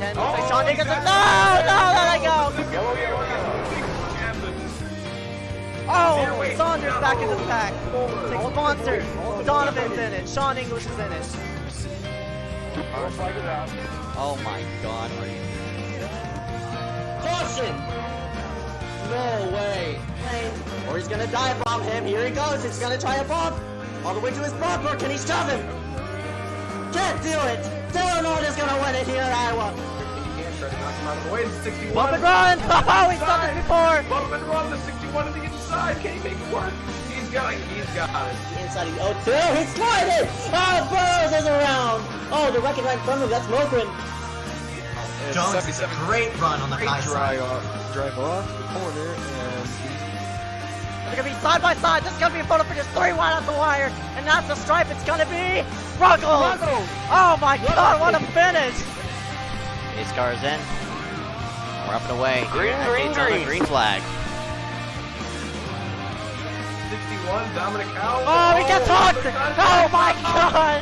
10. Sean Dickinson. No, let it go. Oh, Saunders back into the pack. Takes Monsters. Donovan's in it. Sean English is in it. Oh my God. Caution! No way. Or he's gonna dive bomb him. Here he goes. He's gonna try a bomb. All the way to his bumper. Can he shove him? Can't do it. Dylan is gonna win it here in Iowa. Bump and run! Oh, he's done this before! Bump and run, the 61 to the inside. Can he make it work? He's got it. Inside of the 0-2. He's sliding! Oh, Burrows is around! Oh, the wrecking right in front of him. That's Mogren. Jones is a great run on the high side. Drive off the corner and They're gonna be side by side. This is gonna be a photo finish 3 wide off the wire. And that's the stripe. It's gonna be Ruggles! Oh my God, what a finish! iSCAR's in. We're up and away. Green flag. 61, Dominic Howell. Oh, he gets hooked! Oh my God!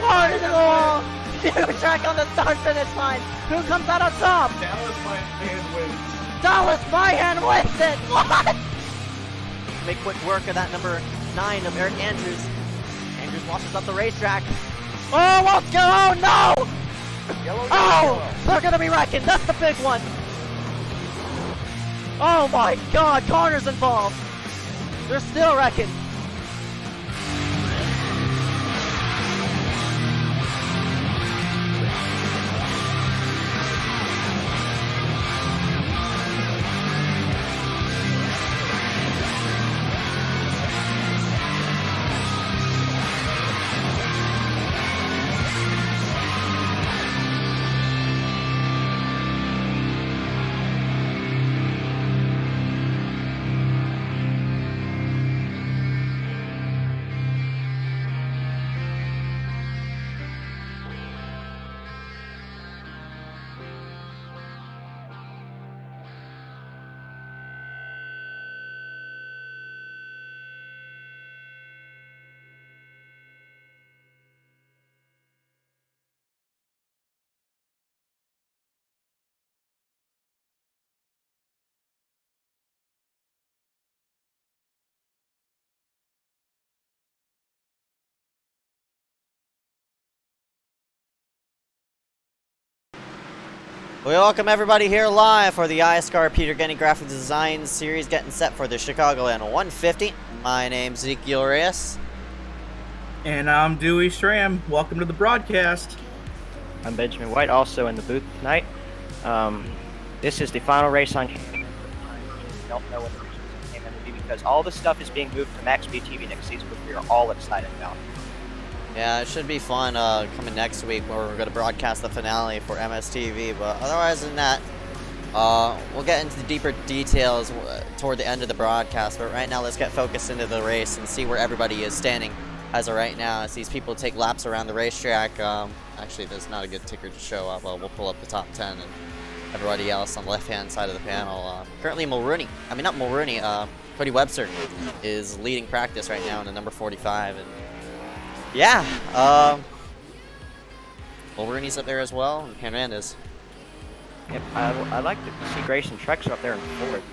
Hard into the wall! New track on the start finish line. Who comes out on top? Dallas Myhan wins. Dallas Myhan wins it! What? Make quick work of that number 9 of Eric Andrews. Andrews washes up the racetrack. Oh, what's going on? No! Yellow, Oh! They're gonna be wrecking. That's the big one. Oh my God! Connor's involved. They're still wrecking. We welcome everybody here live for the iSCAR Peter Genny Graphic Design Series getting set for the Chicagoland 150. My name's Ezeckiel Reyes. And I'm Dewey Stram. Welcome to the broadcast. I'm Benjamin White, also in the booth tonight. This is the final race on. Don't know when the race is going to be because all the stuff is being moved to Max Speed TV next season, which we are all excited about. Yeah, it should be fun coming next week where we're going to broadcast the finale for MSTV. But otherwise than that, we'll get into the deeper details toward the end of the broadcast. But right now, let's get focused into the race and see where everybody is standing as of right now. As these people take laps around the racetrack. Actually, there's not a good ticker to show up. We'll pull up the top 10 and everybody else on the left-hand side of the panel. Currently, Cody Webster is leading practice right now in the number 45. And yeah, Mulrooney's up there as well, and Hernandez. Yep, I like to see Grayson Trexler up there in fourth.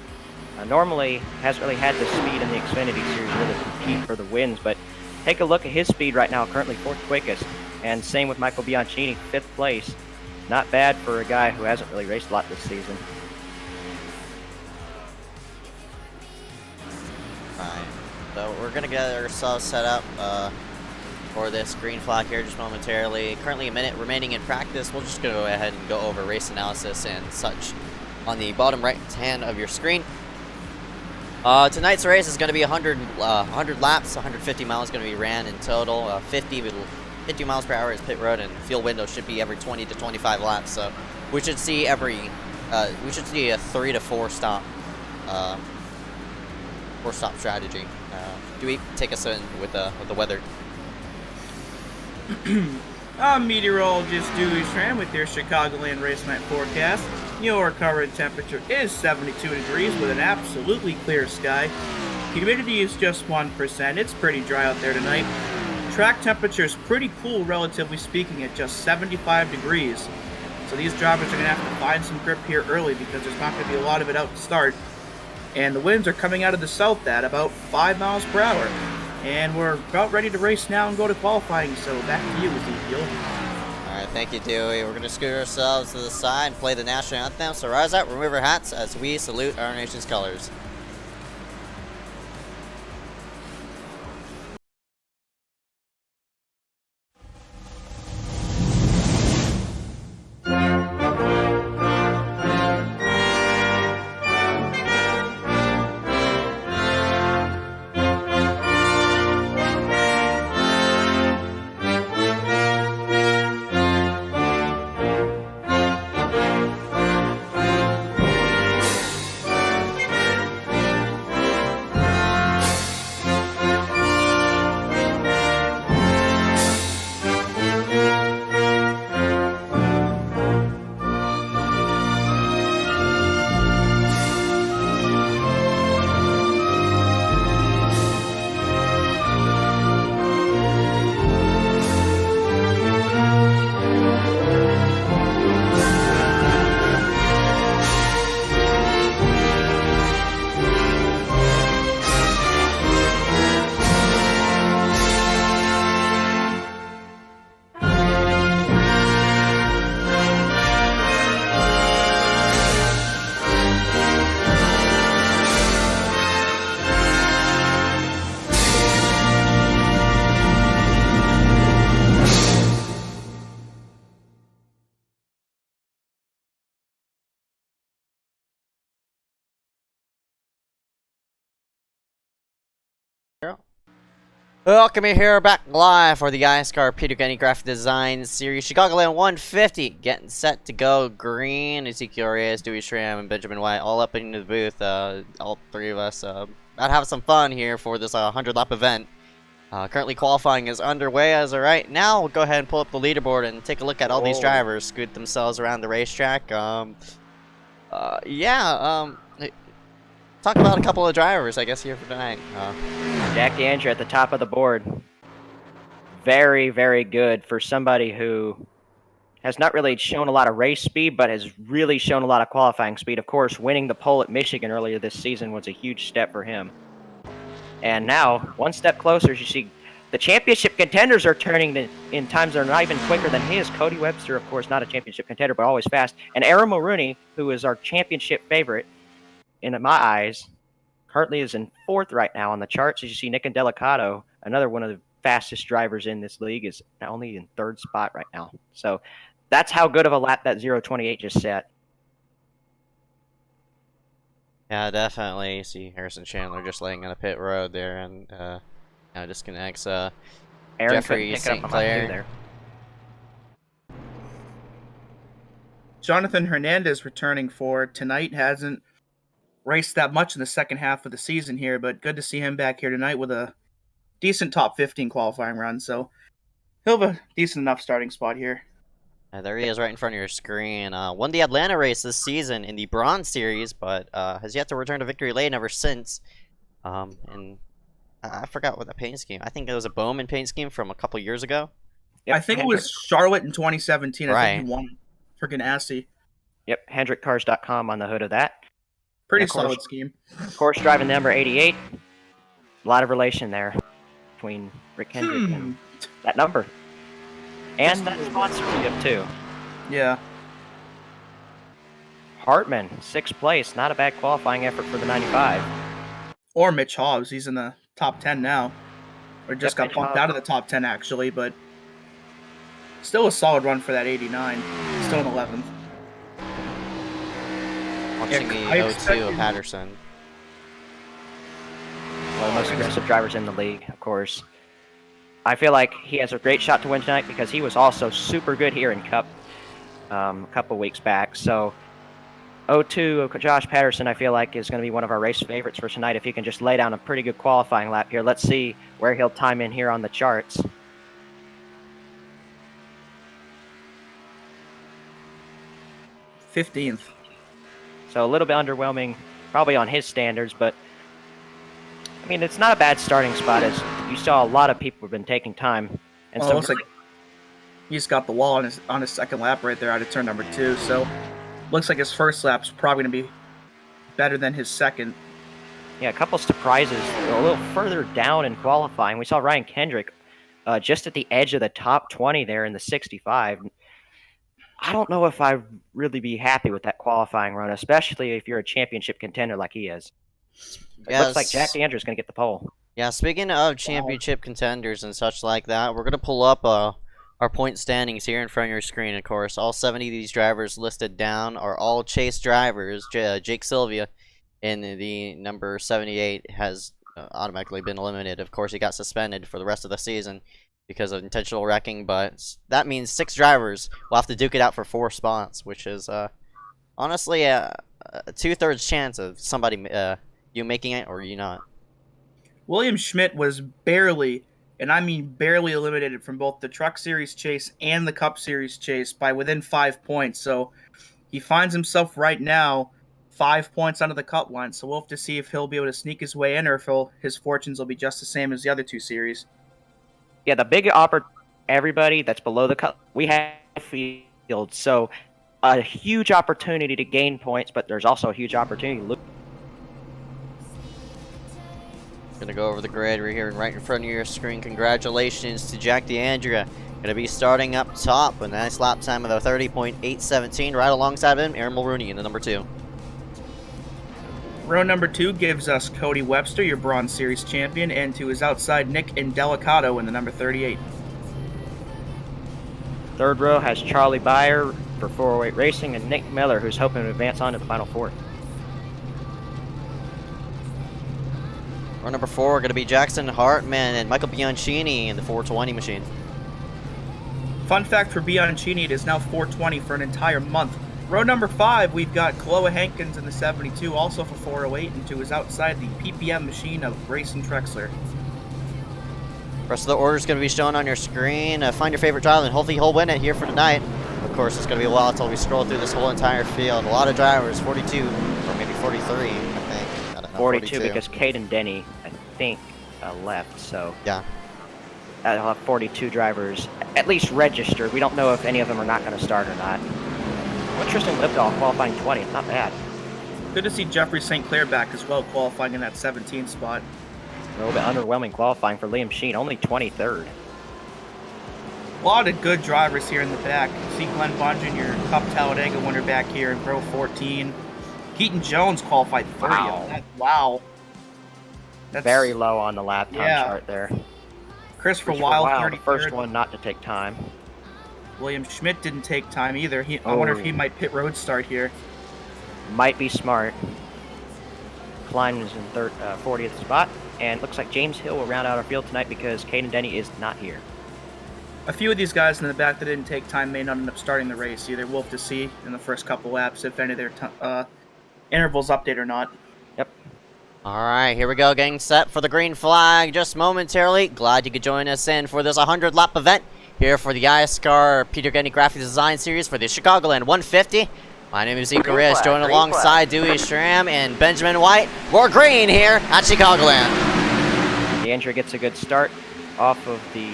Normally hasn't really had the speed in the Xfinity Series really to compete for the wins, but take a look at his speed right now, currently fourth quickest, and same with Michael Bianchini, fifth place. Not bad for a guy who hasn't really raced a lot this season. Alright, so we're gonna get ourselves set up for this green flag here just momentarily. Currently a minute remaining in practice. We'll just go ahead and go over race analysis and such on the bottom right hand of your screen. Tonight's race is going to be 100 laps. 150 miles going to be ran in total. 50 miles per hour is pit road, and field window should be every 20 to 25 laps. So we should see a 3 to 4 stop strategy. Dewey, take us in with the weather. I'm meteorologist Dewey Stram with your Chicagoland race night forecast. Your current temperature is 72 degrees with an absolutely clear sky. Humidity is just 1%. It's pretty dry out there tonight. Track temperature is pretty cool, relatively speaking, at just 75 degrees. So these drivers are going to have to find some grip here early because there's not going to be a lot of it out to start. And the winds are coming out of the south at about 5 miles per hour. And we're about ready to race now and go to qualifying, so back to you, Ezeckiel. Alright, thank you, Dewey. We're going to scoot ourselves to the side and play the national anthem. So rise up, remove our hats as we salute our nation's colors. Welcome here back live for the iSCAR Peter Kenny Graphic Design Series Chicagoland 150. Getting set to go green. Ezeckiel Reyes, Dewey Schramm, and Benjamin White all up into the booth. All three of us about to have some fun here for this 100-lap event. Currently qualifying is underway as of right now. We'll go ahead and pull up the leaderboard and take a look at all these drivers scoot themselves around the racetrack. Talk about a couple of drivers, I guess, here for tonight. Jack Andrew at the top of the board. Very, very good for somebody who has not really shown a lot of race speed, but has really shown a lot of qualifying speed. Of course, winning the pole at Michigan earlier this season was a huge step for him. And now, one step closer, as you see, the championship contenders are turning in times that are not even quicker than his. Cody Webster, of course, not a championship contender, but always fast. And Aaron Mulrooney, who is our championship favorite, in my eyes, currently is in 4th right now on the charts. As you see, Nick Delicato, another one of the fastest drivers in this league, is only in 3rd spot right now. So that's how good of a lap that 0.28 just set. Yeah, definitely. You see Harrison Chandler just laying on a pit road there, and now disconnects Aaron Jeffrey St. Clair. There. Jonathan Hernandez returning for tonight. Hasn't raced that much in the second half of the season here, but good to see him back here tonight with a decent top 15 qualifying run. So he'll have a decent enough starting spot here. There he is right in front of your screen. Won the Atlanta race this season in the Bronze Series, but has yet to return to victory lane ever since. And I forgot what the paint scheme. I think it was a Bowman paint scheme from a couple years ago. Yep, I think it was Charlotte in 2017. Right. I think he won freaking assy. Yep, HendrickCars.com on the hood of that. Pretty solid scheme. Of course, driving number 88. A lot of relation there between Rick Hendrick and that number. And that sponsorship, too. Yeah. Hartman, 6th place. Not a bad qualifying effort for the 95. Or Mitch Hobbs. He's in the top 10 now. Or just got bumped out of the top 10, actually, but still a solid run for that 89. Still in 11th. Watching the O2 of Patterson. One of the most aggressive drivers in the league, of course. I feel like he has a great shot to win tonight because he was also super good here in Cup a couple weeks back. So O2, Josh Patterson, I feel like is going to be one of our race favorites for tonight if he can just lay down a pretty good qualifying lap here. Let's see where he'll time in here on the charts. '15th. So a little bit underwhelming, probably on his standards, but I mean, it's not a bad starting spot as you saw a lot of people have been taking time. And He just got the wall on his second lap right there out of turn number 2. So looks like his first lap's probably going to be better than his second. Yeah, a couple surprises a little further down in qualifying. We saw Ryan Kendrick just at the edge of the top 20 there in the 65. I don't know if I'd really be happy with that qualifying run, especially if you're a championship contender like he is. It looks like Jack D'Andrea's going to get the pole. Yeah, speaking of championship contenders and such like that, we're going to pull up our point standings here in front of your screen, of course. All 70 of these drivers listed down are all Chase drivers. Jake Sylvia in the number 78 has automatically been eliminated. Of course, he got suspended for the rest of the season because of intentional wrecking, but that means 6 drivers will have to duke it out for 4 spots, which is honestly a 2/3 chance of somebody you making it or you not. William Schmidt was barely, and I mean barely, eliminated from both the Truck Series chase and the Cup Series chase by within 5 points. So he finds himself right now 5 points under the cut line. So we'll have to see if he'll be able to sneak his way in or if his fortunes will be just the same as the other 2 series. Yeah, the big everybody that's below the cut, we have field. So a huge opportunity to gain points, but there's also a huge opportunity to lose. Gonna go over the grid right here and right in front of your screen. Congratulations to Jack D'Andrea. Gonna be starting up top with a nice lap time of the 30.817. Right alongside him, Aaron Mulrooney in the number 2. Row number 2 gives us Cody Webster, your Bronze Series champion, and to his outside Nick Indelicato in the number 38. Third row has Charlie Byer for 408 Racing and Nick Miller, who's hoping to advance on to the Final 4. Row number 4 going to be Jackson Hartman and Michael Bianchini in the 420 machine. Fun fact for Bianchini, it is now 420 for an entire month. Row number 5, we've got Chloe Hankins in the 72, also for 408, and to his outside, the PPM machine of Grayson Trexler. Rest of the order is going to be shown on your screen. Find your favorite driver and hopefully he'll win it here for tonight. Of course, it's going to be a while until we scroll through this whole entire field. A lot of drivers, 42, or maybe 43, I think. I don't know, 42 because Caden Denny, I think, left, so... Yeah. I'll have 42 drivers, at least registered. We don't know if any of them are not going to start or not. Tristan Lipdahl qualifying 20th, not bad. Good to see Jeffrey St. Clair back as well, qualifying in that 17th spot. A little bit underwhelming qualifying for Liam Sheen, only 23rd. A lot of good drivers here in the back. See Glenn Bungeon, your Cup Talladega winner, back here in row 14. Keaton Jones qualified 30th. Wow. That's very low on the lap time chart there. Christopher Wilde, 33rd. The first one not to take time. William Schmidt didn't take time either. I wonder if he might pit road start here. Might be smart. Klein is in 40th spot. And looks like James Hill will round out our field tonight because Caden Denny is not here. A few of these guys in the back that didn't take time may not end up starting the race either. We'll have to see in the first couple laps if any of their intervals update or not. Yep. Alright, here we go, getting set for the green flag just momentarily. Glad you could join us in for this 100-lap event here for the iSCAR Peter Getty Graphics Design Series for the Chicagoland 150. My name is Ezeckiel Reyes, joined alongside Dewey Schramm and Benjamin White. We're green here at Chicagoland. D'Andrea gets a good start off of the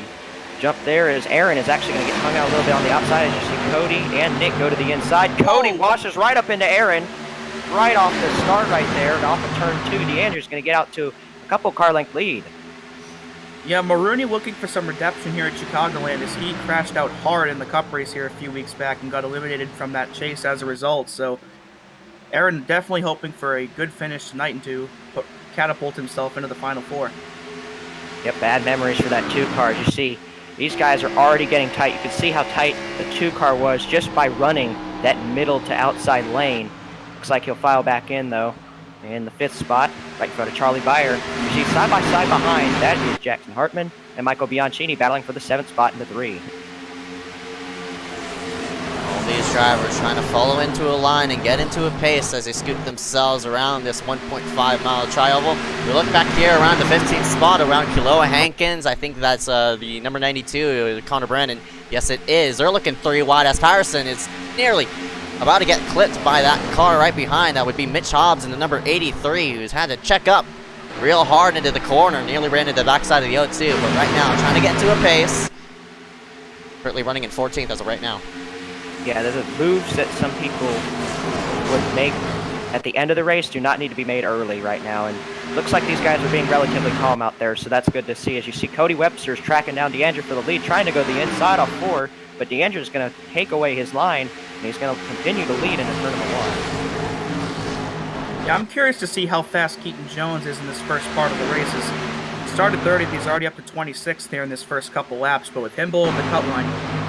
jump there as Aaron is actually going to get hung out a little bit on the outside as you see Cody and Nick go to the inside. Cody washes right up into Aaron, right off the start right there, and off of turn 2. D'Andrea's going to get out to a couple car length lead. Yeah, Maroney looking for some redemption here at Chicagoland as he crashed out hard in the Cup race here a few weeks back and got eliminated from that chase as a result. So Aaron definitely hoping for a good finish tonight and to catapult himself into the Final 4. Yep, bad memories for that 2 car. As you see, these guys are already getting tight. You can see how tight the 2 car was just by running that middle to outside lane. Looks like he'll file back in though. In the 5th spot, right in front of Charlie Byer. You see side by side behind, that is Jackson Hartman and Michael Bianchini battling for the 7th spot in the 3. All these drivers trying to follow into a line and get into a pace as they scoot themselves around this 1.5-mile tri-oval. We look back here around the 15th spot around Kiloa Hankins. I think that's the number 92, Connor Brandon. Yes, it is. They're looking 3 wide as Patterson is nearly about to get clipped by that car right behind. That would be Mitch Hobbs in the number 83, who's had to check up real hard into the corner. Nearly ran into the backside of the O2, but right now trying to get into a pace. Currently running in 14th as of right now. Yeah, there's a moves that some people would make at the end of the race do not need to be made early right now, and looks like these guys are being relatively calm out there, so that's good to see. As you see, Cody Webster's tracking down DeAndre for the lead, trying to go the inside off 4, but DeAndre's going to take away his line, and he's going to continue to lead into turn number 1. Yeah, I'm curious to see how fast Keaton Jones is in this first part of the races. He started 30th, he's already up to 26th here in this first couple laps, but with him below the cut line,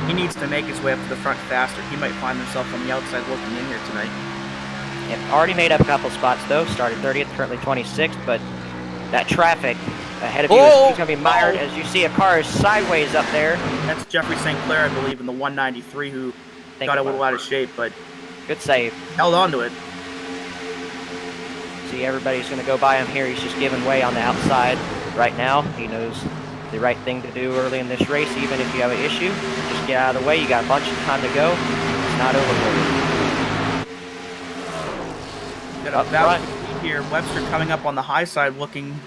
he needs to make his way up to the front faster. He might find himself on the outside looking in here tonight. Yep, already made up a couple spots though. Started 30th, currently 26th, but that traffic ahead of you is going to be mired. As you see, a car is sideways up there. That's Jeffrey St. Clair, I believe, in the 193, who got a little out of shape, but good save. Held on to it. See, everybody's going to go by him here. He's just giving way on the outside right now. He knows the right thing to do early in this race. Even if you have an issue, just get out of the way. You got a bunch of time to go. It's not over for you. Up front here, Webster coming up on the high side, looking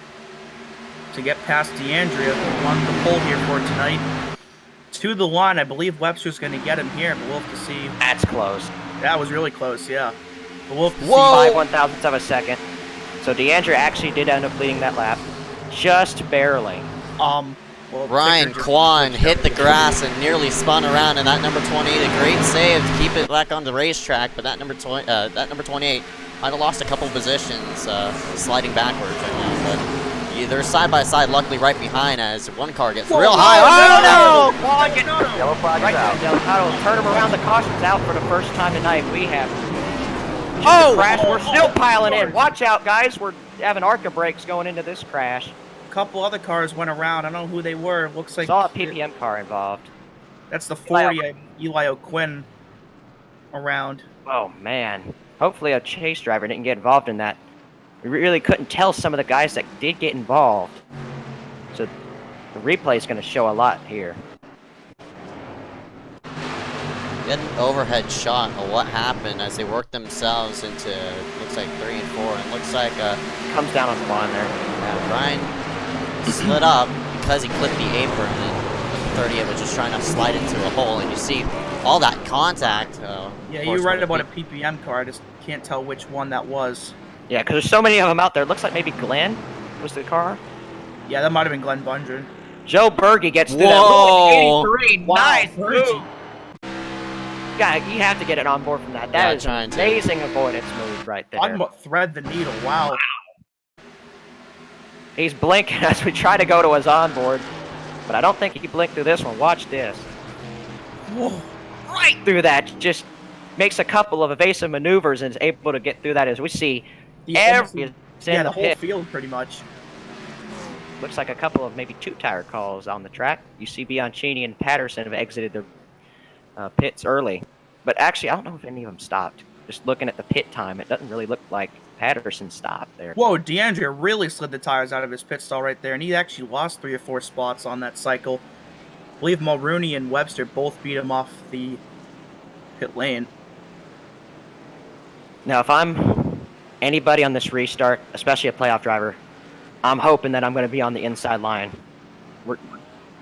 to get past DeAndrea, who won the pole here for tonight. To the line, I believe Webster's going to get him here, but we'll have to see. That's close. That was really close, yeah. But we'll have to see. 5 1,000ths of a second. So DeAndrea actually did end up leading that lap, just barely. Well, Ryan Kwan hit the grass and nearly spun around, and that number 28, a great save to keep it back on the racetrack. But that number 28 might have lost a couple positions, sliding backwards right now. But they're side by side, luckily right behind as one car gets real high. Oh no! Yellow flag right out. Delgado turn him around. The caution's out for the first time tonight. We have crash. We're still piling in. Watch out, guys. We're having ARCA brakes going into this crash. A couple other cars went around. I don't know who they were. Looks like saw a PPM car involved. That's the 40 Eli O'Quinn around. Oh man. Hopefully a chase driver didn't get involved in that. We really couldn't tell some of the guys that did get involved. So the replay is going to show a lot here. Get an overhead shot of what happened as they worked themselves into, looks like 3 and 4, and looks like comes down on the line there. Yeah, Ryan slid up because he clipped the apron, and 38 was just trying to slide into a hole, and you see all that contact. Yeah, you're right about a PPM car. I just can't tell which one that was. Yeah, because there's so many of them out there. It looks like maybe Glenn was the car. Yeah, that might have been Glenn Bundren. Joe Berge gets through Whoa. that. 83, wow, nice move. Yeah, you have to get it on board from that. That is an amazing avoidance move right there. Talking about thread the needle, wow. He's blinking as we try to go to his onboard, but I don't think he can blink through this one. Watch this. Whoa. Right through that. Just makes a couple of evasive maneuvers and is able to get through that. As we see the whole field pretty much. Looks like a couple of maybe 2-tire calls on the track. You see Bianchini and Patterson have exited the pits early, but actually I don't know if any of them stopped. Just looking at the pit time, it doesn't really look like Patterson stopped there. Whoa, DeAndrea really slid the tires out of his pit stall right there, and he actually lost 3 or 4 spots on that cycle. I believe Mulrooney and Webster both beat him off the pit lane. Now, if I'm anybody on this restart, especially a playoff driver, I'm hoping that I'm going to be on the inside line.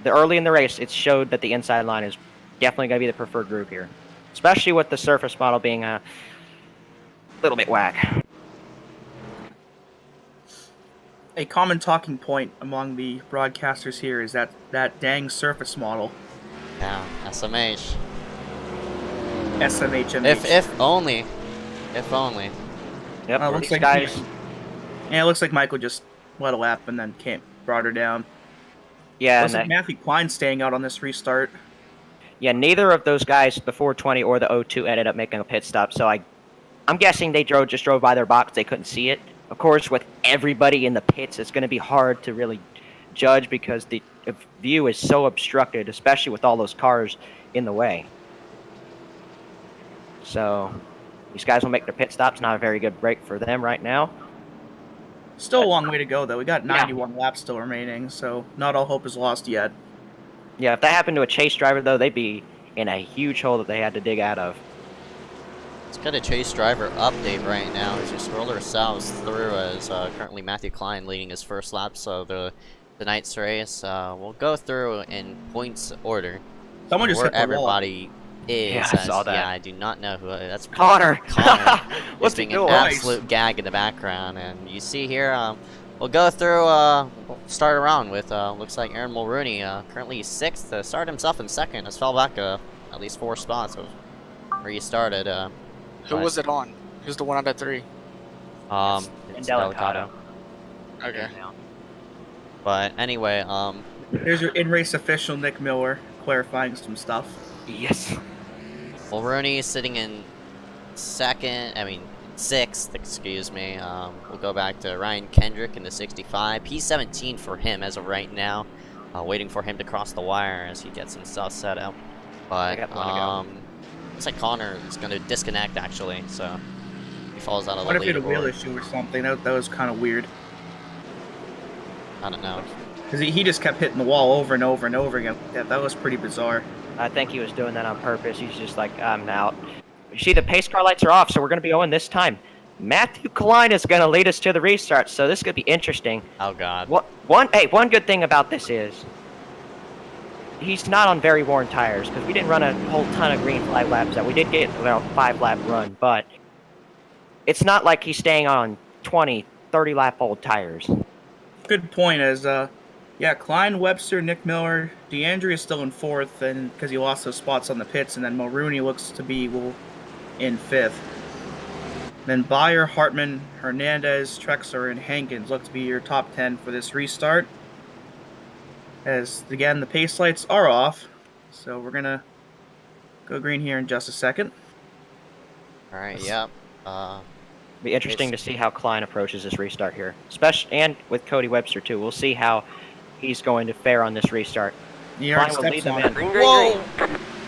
Early in the race, it showed that the inside line is definitely going to be the preferred group here, especially with the surface model being a little bit whack. A common talking point among the broadcasters here is that dang surface model. Yeah, SMH. SMH. If only. If only. Yep, it looks like guys. Yeah, it looks like Michael just let a lap and then brought her down. Yeah, looks like Matthew Klein staying out on this restart. Yeah, neither of those guys, the 420 or the 02, ended up making a pit stop. So I'm guessing they just drove by their box. They couldn't see it. Of course, with everybody in the pits, it's going to be hard to really judge because the view is so obstructed, especially with all those cars in the way. So these guys will make their pit stops. Not a very good break for them right now. Still a long way to go, though. We got 91 laps still remaining, so not all hope is lost yet. Yeah, if that happened to a chase driver, though, they'd be in a huge hole that they had to dig out of. Let's get a chase driver update right now as we scroll ourselves through as currently Matthew Klein leading his first lap, so the night's race. We'll go through in points order. Someone just where hit the wall. everybody is. Yeah, I saw that. Yeah, I do not know who that's. Connor. Connor. What's Just he being an doing? absolute gag in the background, and you see here, we'll go through. We'll start around with looks like Aaron Mulrooney, currently 6th. Started himself in 2nd. Has fell back at least 4 spots of where you started. Who was it on? Who's the one out of 3? It's Delicado. Okay. But anyway, There's your in-race official, Nick Miller, clarifying some stuff. Yes. Mulrooney is sitting in 6th, excuse me. We'll go back to Ryan Kendrick in the 65. P17 for him as of right now. Waiting for him to cross the wire as he gets himself set up. But looks like Connor is going to disconnect actually, so he falls out of the What if he had a wheel leaderboard. issue or something? That was kind of weird. I don't know. Because he just kept hitting the wall over and over and over again. That was pretty bizarre. I think he was doing that on purpose. He's just like, I'm out. You see, the pace car lights are off, so we're going to be going this time. Matthew Klein is going to lead us to the restart, so this could be interesting. Oh God. One good thing about this is he's not on very worn tires, because we didn't run a whole ton of green flag laps out. We did get about a 5-lap run, but it's not like he's staying on 20, 30-lap old tires. Good point. As yeah, Klein, Webster, Nick Miller, DeAndre is still in 4th, and because he lost those spots on the pits, and then Mulrooney looks to be in 5th. Then Bayer, Hartman, Hernandez, Trexler, and Hankins look to be your top 10 for this restart. As again, the pace lights are off, so we're gonna go green here in just a second. All right. Yep. Be interesting to see how Klein approaches this restart here, especially and with Cody Webster too. We'll see how he's going to fare on this restart. Klein will lead them in. Whoa!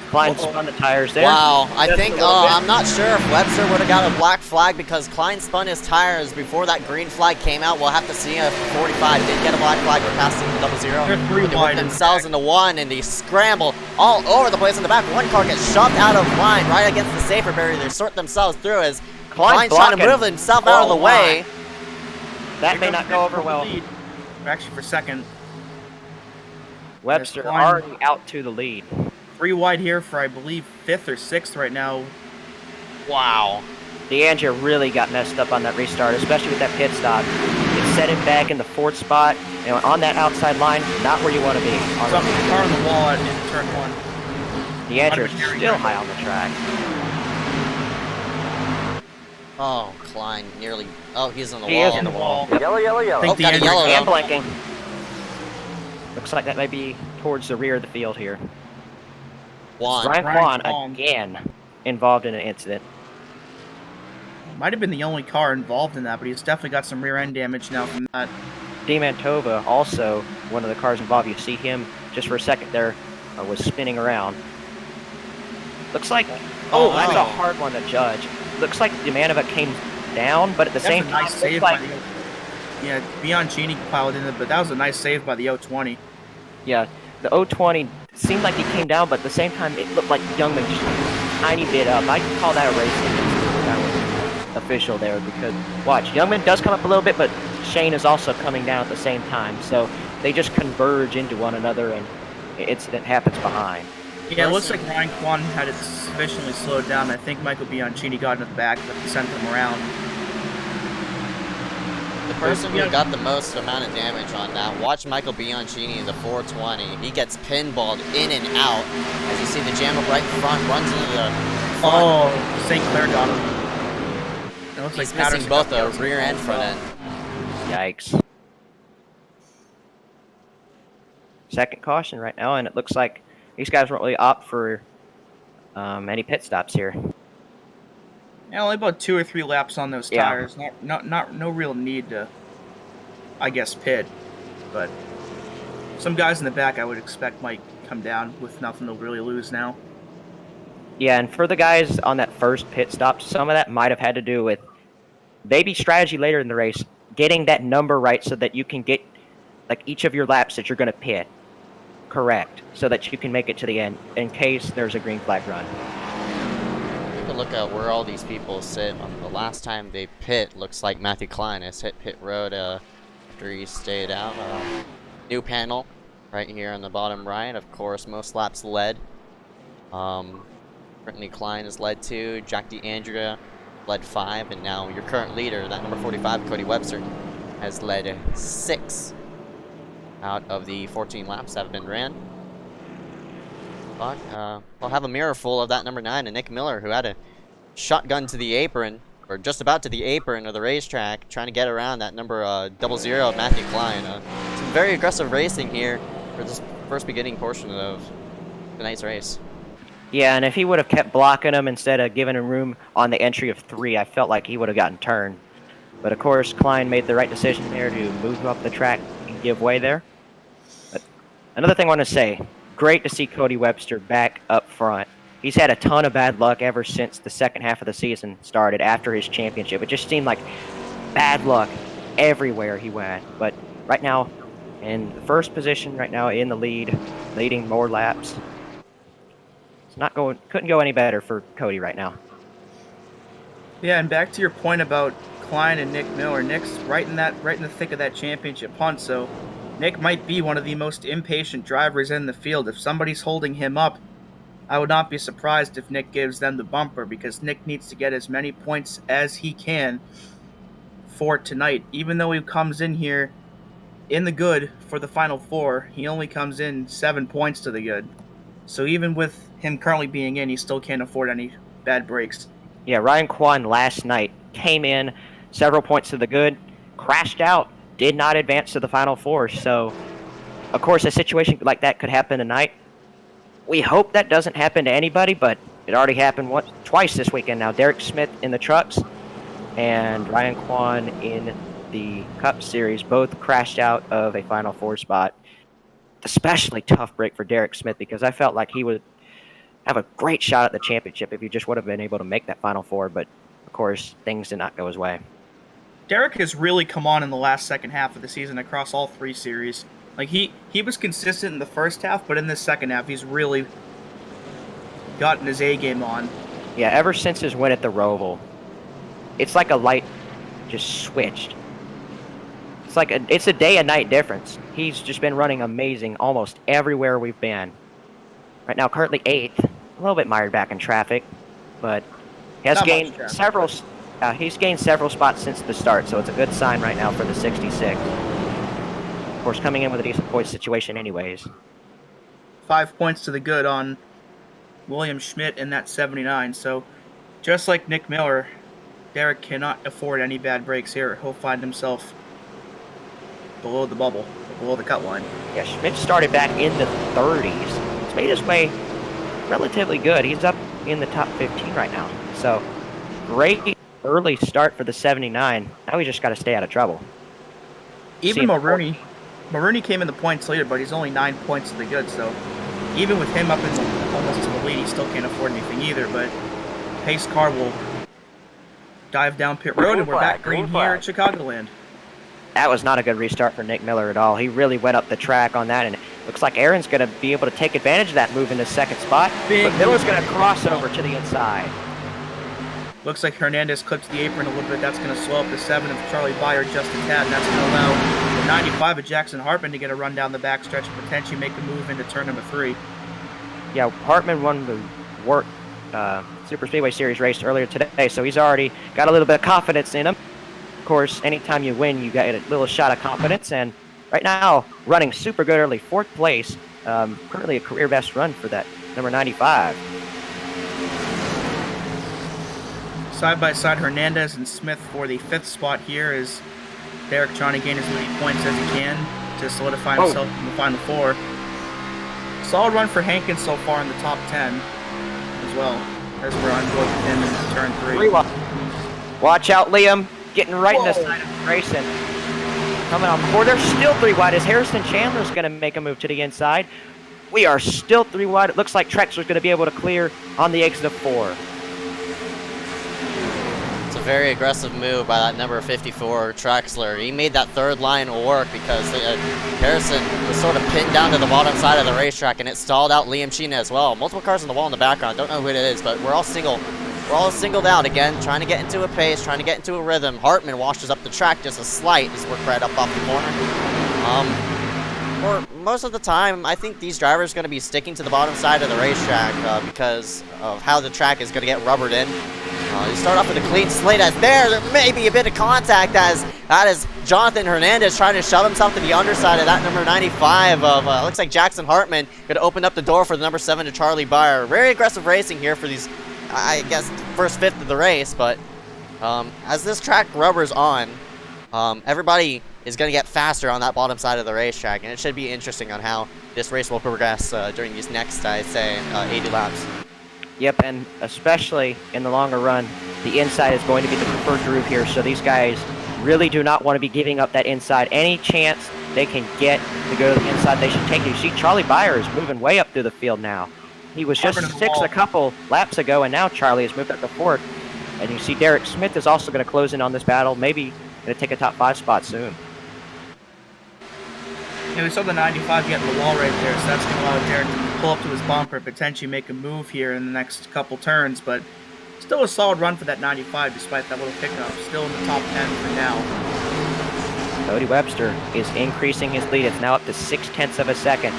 Klein spun the tires there. Wow, I think, I'm not sure if Webster would have got a black flag because Klein spun his tires before that green flag came out. We'll have to see if 45 did get a black flag. We're passing the 0-0. They're 3 They wide put in themselves into 1 and they scramble all over the place in the back. One car gets shoved out of line right against the safer barrier. They sort themselves through as Klein's trying to move himself out of the way. That may not go over well. Actually, for 2nd. Webster Klein already out to the lead. 3 wide here for, I believe, 5th or 6th right now. Wow. DeAndre really got messed up on that restart, especially with that pit stop. It set him back in the 4th spot, on that outside line, not where you want to be. It's up the car on the wall in turn 1. DeAndre is still high on the track. Oh, Klein nearly. Oh, he's on the He wall. is on the wall. Yellow, yellow, yellow. Oh, got a yellow. And blinking. Looks like that may be towards the rear of the field here. Ryan Kwan again involved in an incident. Might have been the only car involved in that, but he's definitely got some rear end damage now from that. D Mantova, also one of the cars involved. You see him just for a second there, was spinning around. Looks like, that's a hard one to judge. Looks like Demanova came down, but at the same time, nice save by the yeah, Bianchini piled in it, but that was a nice save by the 020. Yeah, the 020 seemed like he came down, but at the same time, it looked like Youngman just a tiny bit up. I can call that a racing. That was official there because, watch, Youngman does come up a little bit, but Shane is also coming down at the same time. So they just converge into one another, and incident happens behind. Yeah, it looks like Ryan Kwan had it sufficiently slowed down. I think Michael Bianchini got in the back, but sent him around. The person who got the most amount of damage on that, watch Michael Bianchini in the 420. He gets pinballed in and out. As you see the jam up right in front, runs into the front. Oh, St. Clair got him. It looks He's like missing both the rear and front end. Yikes. Second caution right now, and it looks like these guys won't really opt for any pit stops here. Yeah, only about 2 or 3 laps on those tires. No real need to, I guess, pit. But some guys in the back I would expect might come down with nothing to really lose now. Yeah, and for the guys on that first pit stop, some of that might have had to do with maybe strategy later in the race, getting that number right so that you can get like each of your laps that you're going to pit correct so that you can make it to the end in case there's a green flag run. Take a look at where all these people sit. The last time they pit, looks like Matthew Klein has hit pit road after he stayed out. New panel right here on the bottom right. Of course, most laps led Currently Klein has led 2, Jack DeAndrea led 5, and now your current leader, that number 45, Cody Webster, has led 6 out of the 14 laps that have been ran. But we'll have a mirror full of that number 9, and Nick Miller, who had a shotgun to the apron, or just about to the apron of the racetrack, trying to get around that number 00, Matthew Klein. Some very aggressive racing here for this first beginning portion of tonight's race. Yeah, and if he would have kept blocking him instead of giving him room on the entry of 3, I felt like he would have gotten turned. But of course, Klein made the right decision there to move up the track and give way there. But another thing I want to say, great to see Cody Webster back up front. He's had a ton of bad luck ever since the second half of the season started after his championship. It just seemed like bad luck everywhere he went. But right now, in the first position, right now in the lead, leading more laps. It's not going, couldn't go any better for Cody right now. Yeah, and back to your point about Klein and Nick Miller. Nick's right in the thick of that championship hunt, so Nick might be one of the most impatient drivers in the field. If somebody's holding him up, I would not be surprised if Nick gives them the bumper, because Nick needs to get as many points as he can for tonight. Even though he comes in here in the good for the Final Four, he only comes in 7 points to the good. So even with him currently being in, he still can't afford any bad breaks. Yeah, Ryan Kwan last night came in several points to the good, crashed out, did not advance to the Final Four. So, of course, a situation like that could happen tonight. We hope that doesn't happen to anybody, but it already happened twice this weekend now. Derek Smith in the trucks and Ryan Kwan in the Cup Series both crashed out of a Final Four spot. Especially tough break for Derek Smith, because I felt like he would have a great shot at the championship if he just would have been able to make that Final Four, but of course, things did not go his way. Derek has really come on in the last second half of the season across all 3 series. Like, he was consistent in the first half, but in the second half, he's really gotten his A game on. Yeah, ever since his win at the Roval, it's like a light just switched. It's a day and night difference. He's just been running amazing almost everywhere we've been. Right now, currently 8th, a little bit mired back in traffic, but he has gained several. He's gained several spots since the start, so it's a good sign right now for the 66. Of course, coming in with a decent point situation anyways. 5 points to the good on William Schmidt in that 79. So, just like Nick Miller, Derek cannot afford any bad breaks here. He'll find himself below the bubble, below the cut line. Yeah, Schmidt started back in the 30s. He's made his way relatively good. He's up in the top 15 right now. So, great early start for the 79. Now we just got to stay out of trouble. Even Maroney came in the points later, but he's only 9 points to the good, so even with him up in almost to the lead, he still can't afford anything either, but pace car will dive down pit road, and we're back green here at Chicagoland. That was not a good restart for Nick Miller at all. He really went up the track on that, and it looks like Aaron's going to be able to take advantage of that move in the second spot, but Miller's going to cross over to the inside. Looks like Hernandez clips the apron a little bit. That's going to slow up the 7 of Charlie Byer just a tad, and that's going to allow the 95 of Jackson Hartman to get a run down the backstretch and potentially make a move into turn number 3. Yeah, Hartman won the WORT Super Speedway Series race earlier today, so he's already got a little bit of confidence in him. Of course, anytime you win, you get a little shot of confidence, and right now, running super good early, 4th place, currently a career best run for that number 95. Side by side, Hernandez and Smith for the 5th spot here as Derek trying to gain as many points as he can to solidify himself in the Final Four. Solid run for Hankins so far in the top 10 as well, as we're on board with him in turn 3. Watch out, Liam. Getting right in the side of Grayson. Coming on board. They're still 3 wide as Harrison Chandler's going to make a move to the inside. We are still 3 wide. It looks like Trexler's going to be able to clear on the exit of 4. It's a very aggressive move by that number 54, Trexler. He made that 3rd line work because Harrison was sort of pinned down to the bottom side of the racetrack, and it stalled out Liam Sheena as well. Multiple cars on the wall in the background. Don't know who it is, but we're all singled out again, trying to get into a pace, trying to get into a rhythm. Hartman washes up the track just a slight as we're right up off the corner. for most of the time, I think these drivers are going to be sticking to the bottom side of the racetrack because of how the track is going to get rubbered in. You start off with a clean slate as there may be a bit of contact as that is Jonathan Hernandez trying to shove himself to the underside of that number 95 of, looks like Jackson Hartman going to open up the door for the number 7 to Charlie Byer. Very aggressive racing here for these, I guess, first fifth of the race, but as this track rubbers on, everybody is going to get faster on that bottom side of the racetrack, and it should be interesting on how this race will progress during these next, I'd say, 80 laps. Yep, and especially in the longer run, the inside is going to be the preferred groove here, so these guys really do not want to be giving up that inside. Any chance they can get to go to the inside, they should take it. You see Charlie Byer is moving way up through the field now. He was just 6 a couple laps ago, and now Charlie has moved up to 4th. And you see Derek Smith is also going to close in on this battle, maybe going to take a top 5 spot soon. Yeah, we saw the 95 get in the wall right there, so that's going to allow Derek to pull up to his bumper and potentially make a move here in the next couple turns, but still a solid run for that 95 despite that little pickup. Still in the top 10 for now. Cody Webster is increasing his lead. It's now up to 0.6 of a second.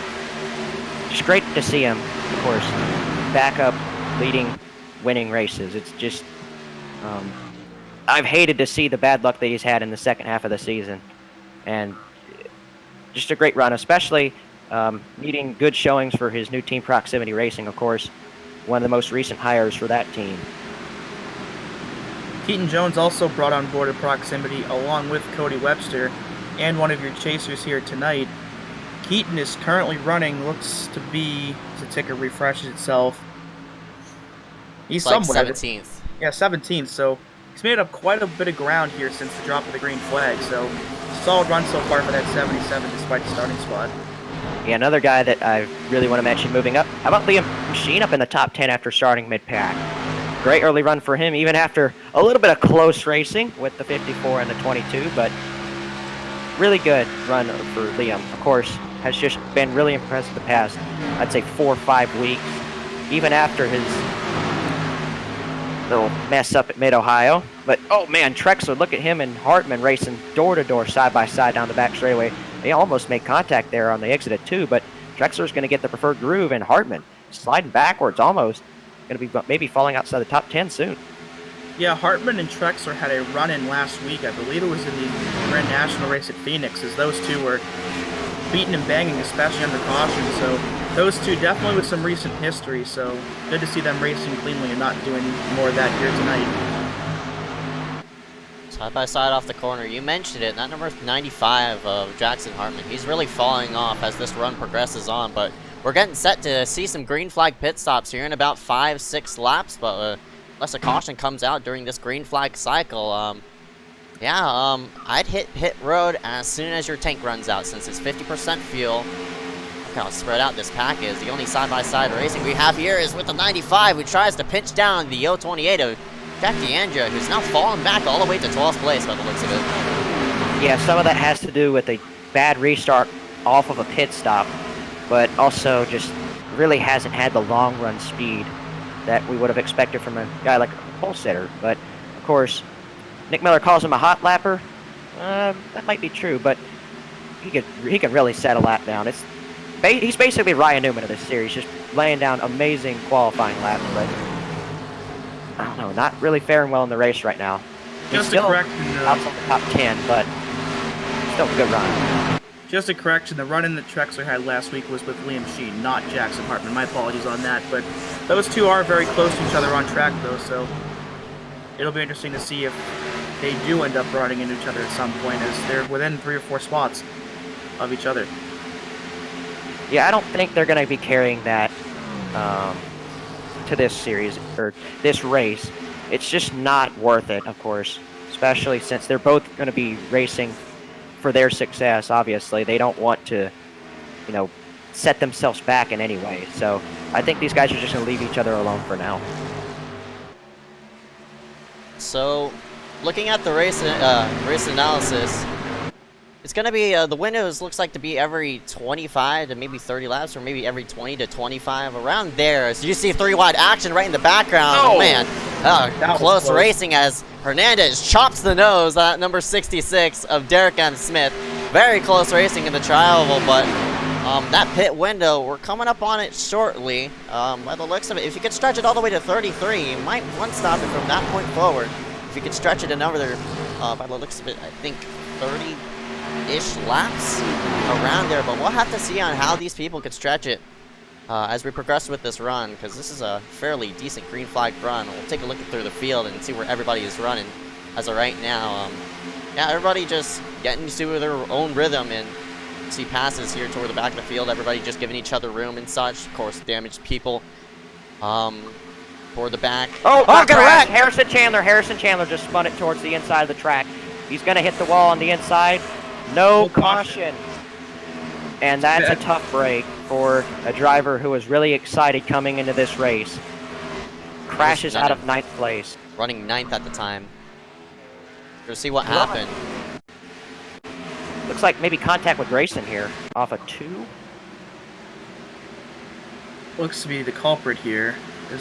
Just great to see him, of course, back up leading, winning races. It's just, I've hated to see the bad luck that he's had in the second half of the season. And just a great run, especially needing good showings for his new team, Proximity Racing, of course, one of the most recent hires for that team. Keaton Jones also brought on board a Proximity along with Cody Webster and one of your chasers here tonight. Keaton is currently running, looks to be, as the ticker refreshes itself, he's like somewhere. 17th. Yeah, 17th, so he's made up quite a bit of ground here since the drop of the green flag, so solid run so far for that 77 despite the starting spot. Yeah, another guy that I really want to mention moving up. How about Liam Machine up in the top 10 after starting mid-pack? Great early run for him, even after a little bit of close racing with the 54 and the 22, but really good run for Liam. Of course, has just been really impressive the past, I'd say 4 or 5 weeks, even after his little mess up at Mid-Ohio. But, oh man, Trexler, look at him and Hartman racing door-to-door, side-by-side down the back straightaway. They almost made contact there on the exit at 2, but Trexler's going to get the preferred groove, and Hartman sliding backwards almost. Going to be maybe falling outside the top 10 soon. Yeah, Hartman and Trexler had a run-in last week. I believe it was in the Grand National race at Phoenix, as those two were beating and banging, especially under caution. So those two definitely with some recent history, so good to see them racing cleanly and not doing more of that here tonight. Side by side off the corner, you mentioned it, that number 95 of Jackson Hartman, he's really falling off as this run progresses on, but we're getting set to see some green flag pit stops here in about 5-6 laps, but unless a caution comes out during this green flag cycle, I'd hit pit road as soon as your tank runs out, since it's 50% fuel. Look how spread out this pack is. The only side-by-side racing we have here is with the 95, who tries to pinch down the 028 of Jack DeAndrea, who's now fallen back all the way to 12th place by the looks of it. Yeah, some of that has to do with a bad restart off of a pit stop, but also just really hasn't had the long-run speed that we would have expected from a guy like a pole sitter. But, of course, Nick Miller calls him a hot lapper. That might be true, but he can really set a lap down. He's basically Ryan Newman of this series, just laying down amazing qualifying laps, but I don't know, not really faring well in the race right now. Just still a correction. outside the top 10, but still a good run. Just a correction, the run-in that Trexler had last week was with Liam Sheen, not Jackson Hartman. My apologies on that, but those two are very close to each other on track, though, so it'll be interesting to see if they do end up running into each other at some point, as they're within 3 or 4 spots of each other. Yeah, I don't think they're going to be carrying that to this series, or this race. It's just not worth it, of course, especially since they're both going to be racing for their success. Obviously, they don't want to, set themselves back in any way. So I think these guys are just going to leave each other alone for now. So, looking at the race analysis, it's going to be, the windows looks like to be every 25 to maybe 30 laps, or maybe every 20 to 25, around there. So you see 3-wide action right in the background. Oh man, close racing as Hernandez chops the nose at number 66 of Derek M. Smith. Very close racing in the trial, but That pit window, we're coming up on it shortly. By the looks of it, if you could stretch it all the way to 33, you might one stop it from that point forward. If you could stretch it another, by the looks of it, I think 30-ish laps around there. But we'll have to see on how these people could stretch it as we progress with this run, because this is a fairly decent green flag run. We'll take a look through the field and see where everybody is running as of right now. Yeah, everybody just getting to their own rhythm, and see passes here toward the back of the field. Everybody just giving each other room and such. Of course, damaged people toward the back. Oh, got a wreck! Harrison Chandler just spun it towards the inside of the track. He's going to hit the wall on the inside. No caution. And that's a tough break for a driver who was really excited coming into this race. Crashes out of 9th place. Running 9th at the time. Let's see what happened. Looks like maybe contact with Grayson here off a 2. Looks to be the culprit here. Did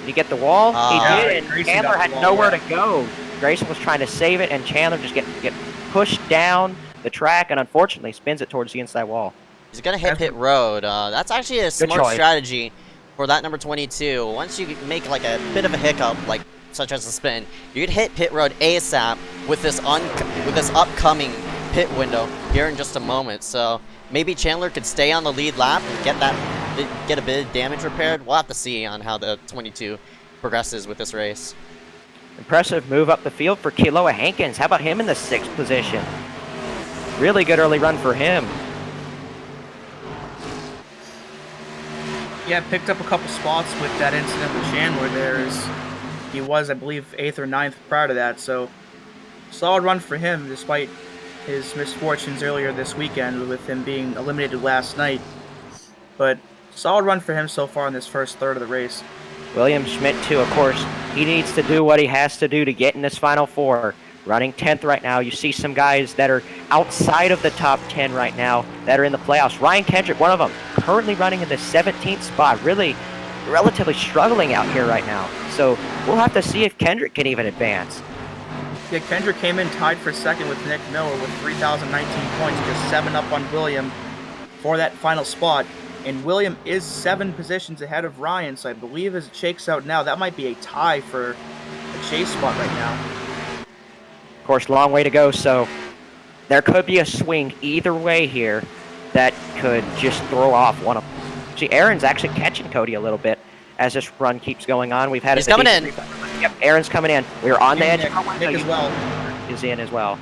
he get the wall? He did. Grayson Chandler had nowhere to go. Grayson was trying to save it, and Chandler just get pushed down the track, and unfortunately spins it towards the inside wall. He's gonna hit pit road. That's actually a smart strategy for that number 22. Once you make like a bit of a hiccup, like such as a spin, you could hit pit road ASAP with this upcoming pit window here in just a moment. So maybe Chandler could stay on the lead lap and get a bit of damage repaired. We'll have to see on how the 22 progresses with this race. Impressive move up the field for Kealoha Hankins. How about him in the 6th position? Really good early run for him. Yeah, picked up a couple spots with that incident with Chandler there. He was, I believe, 8th or 9th prior to that. So solid run for him despite his misfortunes earlier this weekend with him being eliminated last night. But solid run for him so far in this first third of the race. William Schmidt, too, of course. He needs to do what he has to do to get in this Final Four. Running 10th right now. You see some guys that are outside of the top 10 right now that are in the playoffs. Ryan Kendrick, one of them, currently running in the 17th spot. Really relatively struggling out here right now. So we'll have to see if Kendrick can even advance. Yeah, Kendrick came in tied for 2nd with Nick Miller with 3,019 points, just 7 up on William for that final spot. And William is 7 positions ahead of Ryan, so I believe as it shakes out now, that might be a tie for a chase spot right now. Of course, long way to go, so there could be a swing either way here that could just throw off one of them. See, Aaron's actually catching Cody a little bit as this run keeps going on. We've had He's coming in. Yep, Aaron's coming in. We're on the edge. Nick as well. Is in as well.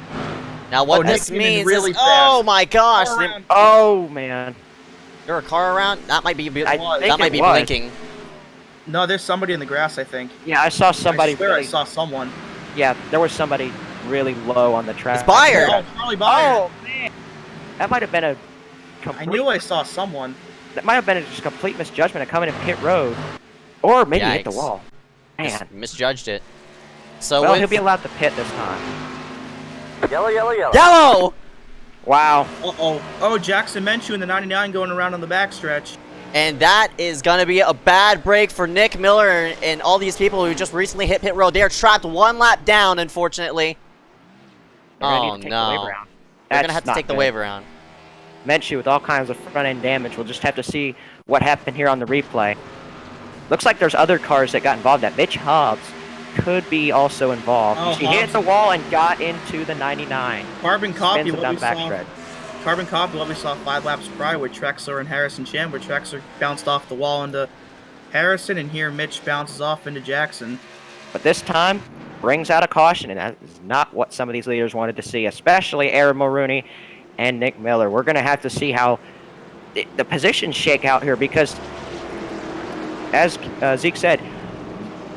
Now what this means really is, fast. oh my gosh! Oh man. There a car around? That might be was. blinking. No, there's somebody in the grass, I think. Yeah, I saw somebody. I swear I saw someone. Yeah, there was somebody really low on the track. It's Byer. Oh, Charlie Byer. Oh man, that might have been a complete. I knew I saw someone. That might have been a just complete misjudgment of coming in pit road, or maybe hit the Yikes. wall. Man, Misjudged it. So well, he'll be allowed to pit this time. Yellow! Wow. Oh, Jackson Minshew in the 99 going around on the backstretch. And that is going to be a bad break for Nick Miller and all these people who just recently hit pit road. They are trapped 1 lap down, unfortunately. Oh, no. They're going to have to take the wave around. Minshew with all kinds of front-end damage. We'll just have to see what happened here on the replay. Looks like there's other cars that got involved. That Mitch Hobbs could be also involved. Oh, he hit the wall and got into the 99. Carbon copy Spins it down the backstretch. Carbon copy what we saw 5 laps prior with Trexler and Harrison Chandler. Trexler bounced off the wall into Harrison, and here Mitch bounces off into Jackson. But this time, brings out a caution, and that is not what some of these leaders wanted to see, especially Aaron Mulrooney and Nick Miller. We're going to have to see how the positions shake out here because, as Zeke said,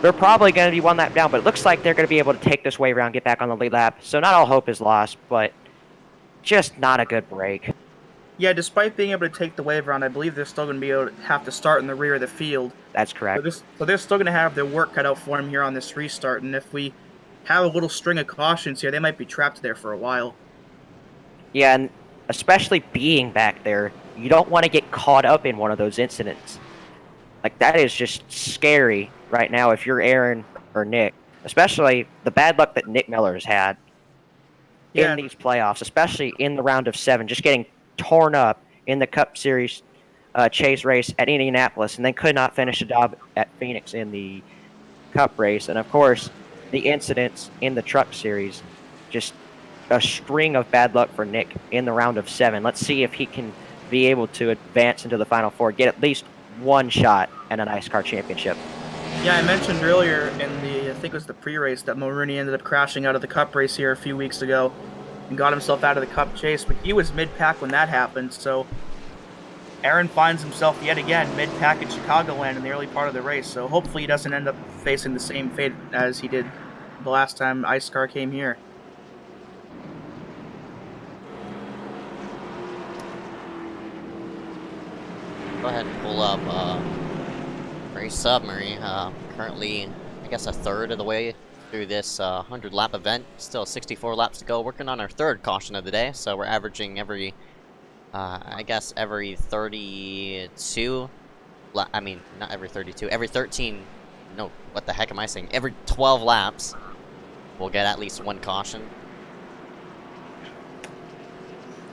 they're probably going to be 1 lap down, but it looks like they're going to be able to take this wave around, get back on the lead lap. So not all hope is lost, but just not a good break. Yeah, despite being able to take the wave around, I believe they're still going to be able to have to start in the rear of the field. That's correct. So they're still going to have their work cut out for them here on this restart, and if we have a little string of cautions here, they might be trapped there for a while. Yeah, and especially being back there, you don't want to get caught up in one of those incidents. Like, that is just scary right now if you're Aaron or Nick, especially the bad luck that Nick Miller has had in these playoffs, especially in the round of 7, just getting torn up in the Cup Series chase race at Indianapolis, and then could not finish the job at Phoenix in the Cup race. And of course, the incidents in the Truck Series, just a string of bad luck for Nick in the round of 7. Let's see if he can be able to advance into the Final Four, get at least one shot at an iSCAR championship. Yeah, I mentioned earlier in the, I think it was the pre-race, that Maroney ended up crashing out of the Cup race here a few weeks ago and got himself out of the Cup chase, but he was mid-pack when that happened, so Aaron finds himself yet again mid-pack at Chicagoland in the early part of the race, so hopefully he doesn't end up facing the same fate as he did the last time iSCAR came here. Go ahead and pull up Race Submarine. Currently, I guess, a third of the way through this 100-lap event. Still 64 laps to go. Working on our third caution of the day, so we're averaging every, I guess, every 32. I mean, not every 32. Every 13. No, what the heck am I saying? Every 12 laps, we'll get at least one caution.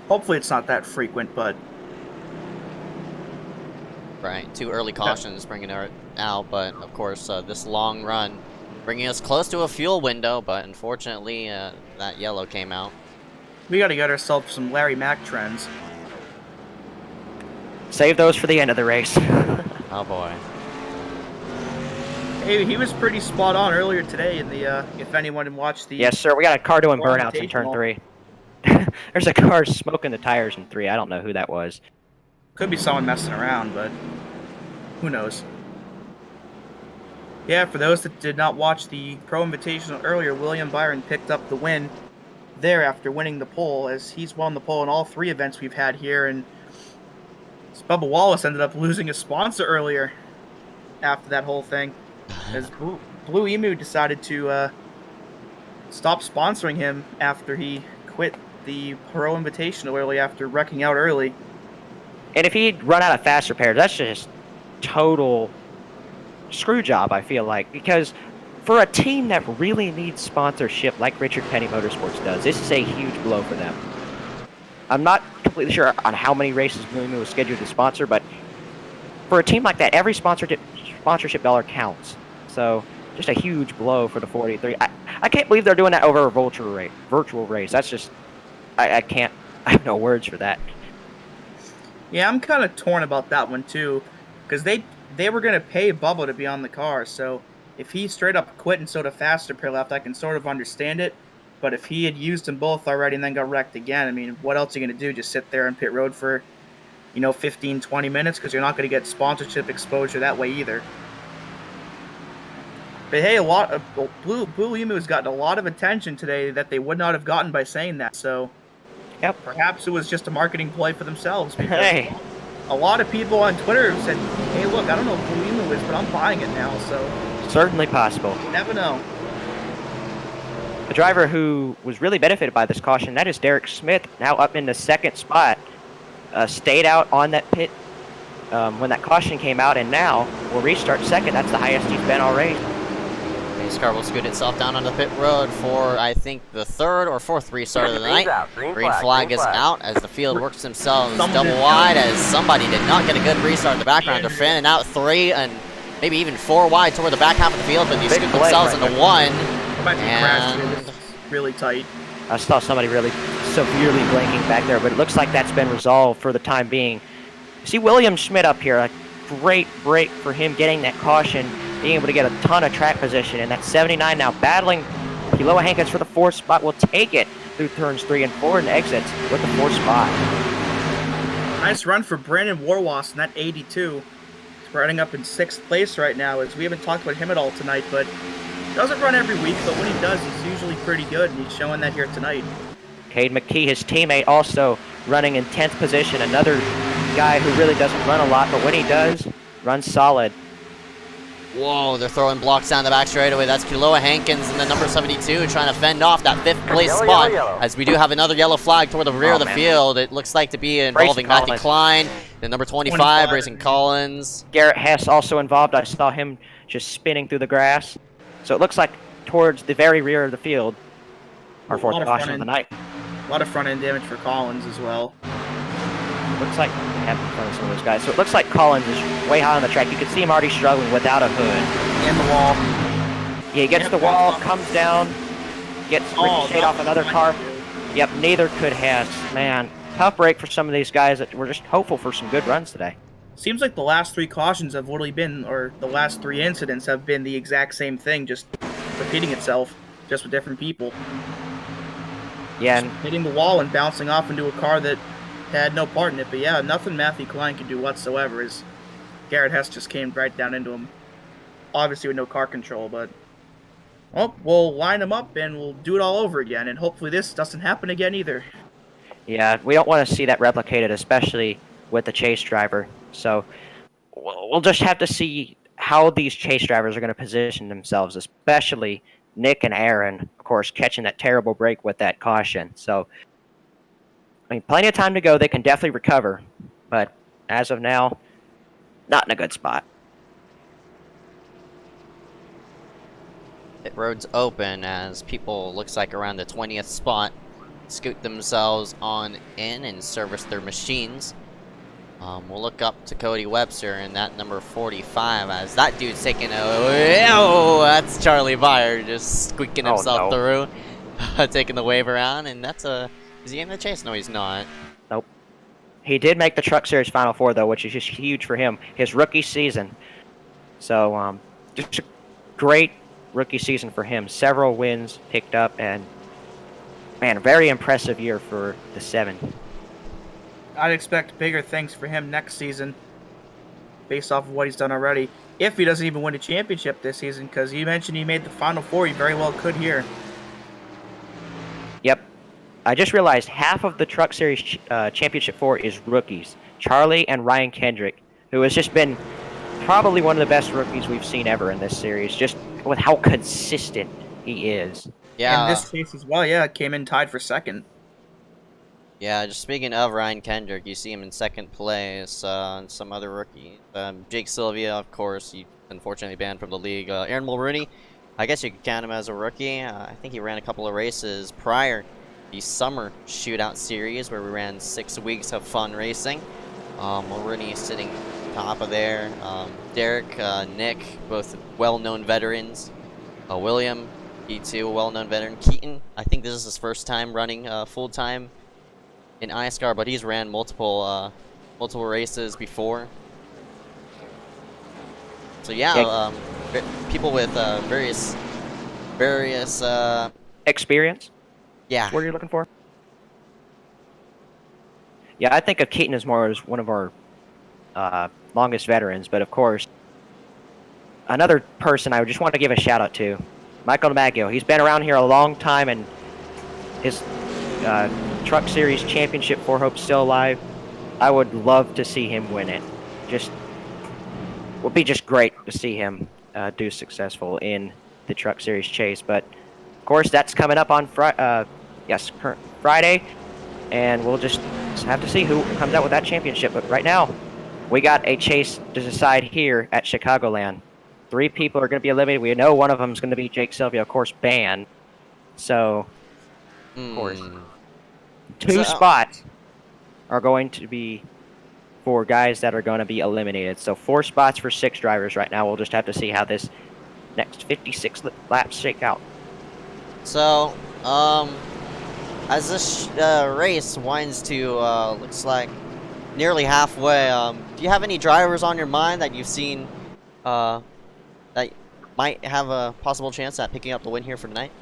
Hopefully it's not that frequent, but right, 2 early cautions bringing it out, but of course this long run bringing us close to a fuel window, but unfortunately that yellow came out. we got to get ourselves some Larry Mack trends. Save those for the end of the race. Oh boy. Hey, he was pretty spot on earlier today in the, if anyone watched the... Yes, sir. We got a car doing burnouts in turn 3. There's a car smoking the tires in 3. I don't know who that was. Could be someone messing around, but who knows. Yeah, for those that did not watch the Pro Invitational earlier, William Byron picked up the win there after winning the pole, as he's won the pole in all 3 events we've had here, and Bubba Wallace ended up losing a sponsor earlier after that whole thing, as Blue Emu decided to stop sponsoring him after he quit the Pro Invitational early after wrecking out early. And if he'd run out of fast repairs, that's just total screw job, I feel like. Because for a team that really needs sponsorship like Richard Petty Motorsports does, this is a huge blow for them. I'm not completely sure on how many races Blue Emu was scheduled to sponsor, but for a team like that, every sponsorship dollar counts. So just a huge blow for the 43. I can't believe they're doing that over a virtual race. That's just, I can't, I have no words for that. Yeah, I'm kind of torn about that one too, because they were going to pay Bubba to be on the car, so if he straight up quit and sewed a fast repair left, I can sort of understand it, but if he had used them both already and then got wrecked again, I mean, what else are you going to do? Just sit there on pit road for, 15, 20 minutes, because you're not going to get sponsorship exposure that way either. But hey, Blue Emu has gotten a lot of attention today that they would not have gotten by saying that, so... Yep. Perhaps it was just a marketing play for themselves. Because hey. A lot of people on Twitter said, hey, look, I don't know who Blue Emu is, but I'm buying it now, so... Certainly possible. You never know. A driver who was really benefited by this caution, that is Derek Smith, now up in the 2nd spot. Stayed out on that pit when that caution came out, and now will restart 2nd. That's the highest he's been all race. iSCAR will scoot itself down on the pit road for, I think, the 3rd or 4th restart of the night. Green flag is out as the field works themselves double wide, as somebody did not get a good restart in the background. They're fanning out 3 and maybe even 4 wide toward the back half of the field, but they scoot themselves into 1. And really tight. I saw somebody really severely blinking back there, but it looks like that's been resolved for the time being. See William Schmidt up here, a great break for him getting that caution, being able to get a ton of track position, and that 79 now battling Kiloa Hankins for the 4th spot. Will take it through turns 3 and 4 and exits with the 4th spot. Nice run for Brandon Warwas in that 82. He's riding up in 6th place right now, as we haven't talked about him at all tonight, but he doesn't run every week, but when he does, he's usually pretty good, and he's showing that here tonight. Cade McKee, his teammate, also running in 10th position. Another guy who really doesn't run a lot, but when he does, runs solid. Whoa, they're throwing blocks down the back straightaway. That's Kiloa Hankins in the number 72 trying to fend off that 5th place spot. As we do have another yellow flag toward the rear of the field. It looks like to be involving Matthew Klein. The number 25, Grayson Collins. Garrett Hess also involved. I saw him just spinning through the grass. So it looks like towards the very rear of the field, our 4th caution of the night. A lot of front end damage for Collins as well. looks like we have in front of some of those guys. So it looks like Collins is way high on the track. You can see him already struggling without a hood. And the wall. Yeah, he gets the wall, comes down, gets ricocheted off another car. Yep, neither could Hess. Man, tough break for some of these guys that were just hopeful for some good runs today. Seems like the last 3 cautions have literally been, or the last 3 incidents have been the exact same thing, just repeating itself, just with different people. Yeah, and hitting the wall and bouncing off into a car that had no part in it. But yeah, nothing Matthew Klein could do whatsoever, as Garrett Hess just came right down into him. Obviously with no car control, but well, we'll line them up and we'll do it all over again, and hopefully this doesn't happen again either. Yeah, we don't want to see that replicated, especially with the chase driver. So we'll just have to see how these chase drivers are going to position themselves, especially Nick and Aaron, of course, catching that terrible break with that caution. So, I mean, plenty of time to go. They can definitely recover, but as of now, not in a good spot. Pit road's open as people, looks like around the 20th spot, scoot themselves on in and service their machines. We'll look up to Cody Webster and that number 45 as that dude's taking a... Oh, that's Charlie Byer just squeaking himself through. Taking the wave around, and that's a... Is he in the chase? No, he's not. Nope. He did make the Truck Series Final Four, though, which is just huge for him. His rookie season. So, just a great rookie season for him. Several wins picked up, and, man, a very impressive year for the 7. I'd expect bigger things for him next season, based off of what he's done already. If he doesn't even win a championship this season, because you mentioned he made the Final Four, he very well could here. Yep. I just realized half of the Truck Series Championship 4 is rookies. Charlie and Ryan Kendrick, who has just been probably one of the best rookies we've seen ever in this series, just with how consistent he is. Yeah. In this case as well, yeah, came in tied for 2nd. Yeah, just speaking of Ryan Kendrick, you see him in 2nd place, and some other rookies. Jake Sylvia, of course, he unfortunately banned from the league. Aaron Mulrooney, I guess you could count him as a rookie. I think he ran a couple of races prior the summer shootout series where we ran 6 weeks of fun racing. Mulrooney sitting top of there. Derek, Nick, both well-known veterans. William, he too, a well-known veteran. Keaton, I think this is his first time running full-time in iSCAR, but he's ran multiple races before. So yeah, people with various experience. Yeah. What are you looking for? Yeah, I think of Keaton as more as one of our longest veterans, but of course, another person I just want to give a shout out to, Michael DiMaggio. He's been around here a long time, and his Truck Series Championship 4 Hope's still alive. I would love to see him win it. Would be just great to see him do successful in the Truck Series chase. But of course, that's coming up on Friday, and we'll just have to see who comes out with that championship. But right now, we got a chase to decide here at Chicagoland. 3 people are going to be eliminated. We know one of them is going to be Jake Sylvia, of course, banned. So, of course, 2 spots are going to be for guys that are going to be eliminated. So 4 spots for 6 drivers right now. We'll just have to see how this next 56 laps shake out. So, as this race winds to, looks like nearly halfway, do you have any drivers on your mind that you've seen that might have a possible chance at picking up the win here for tonight?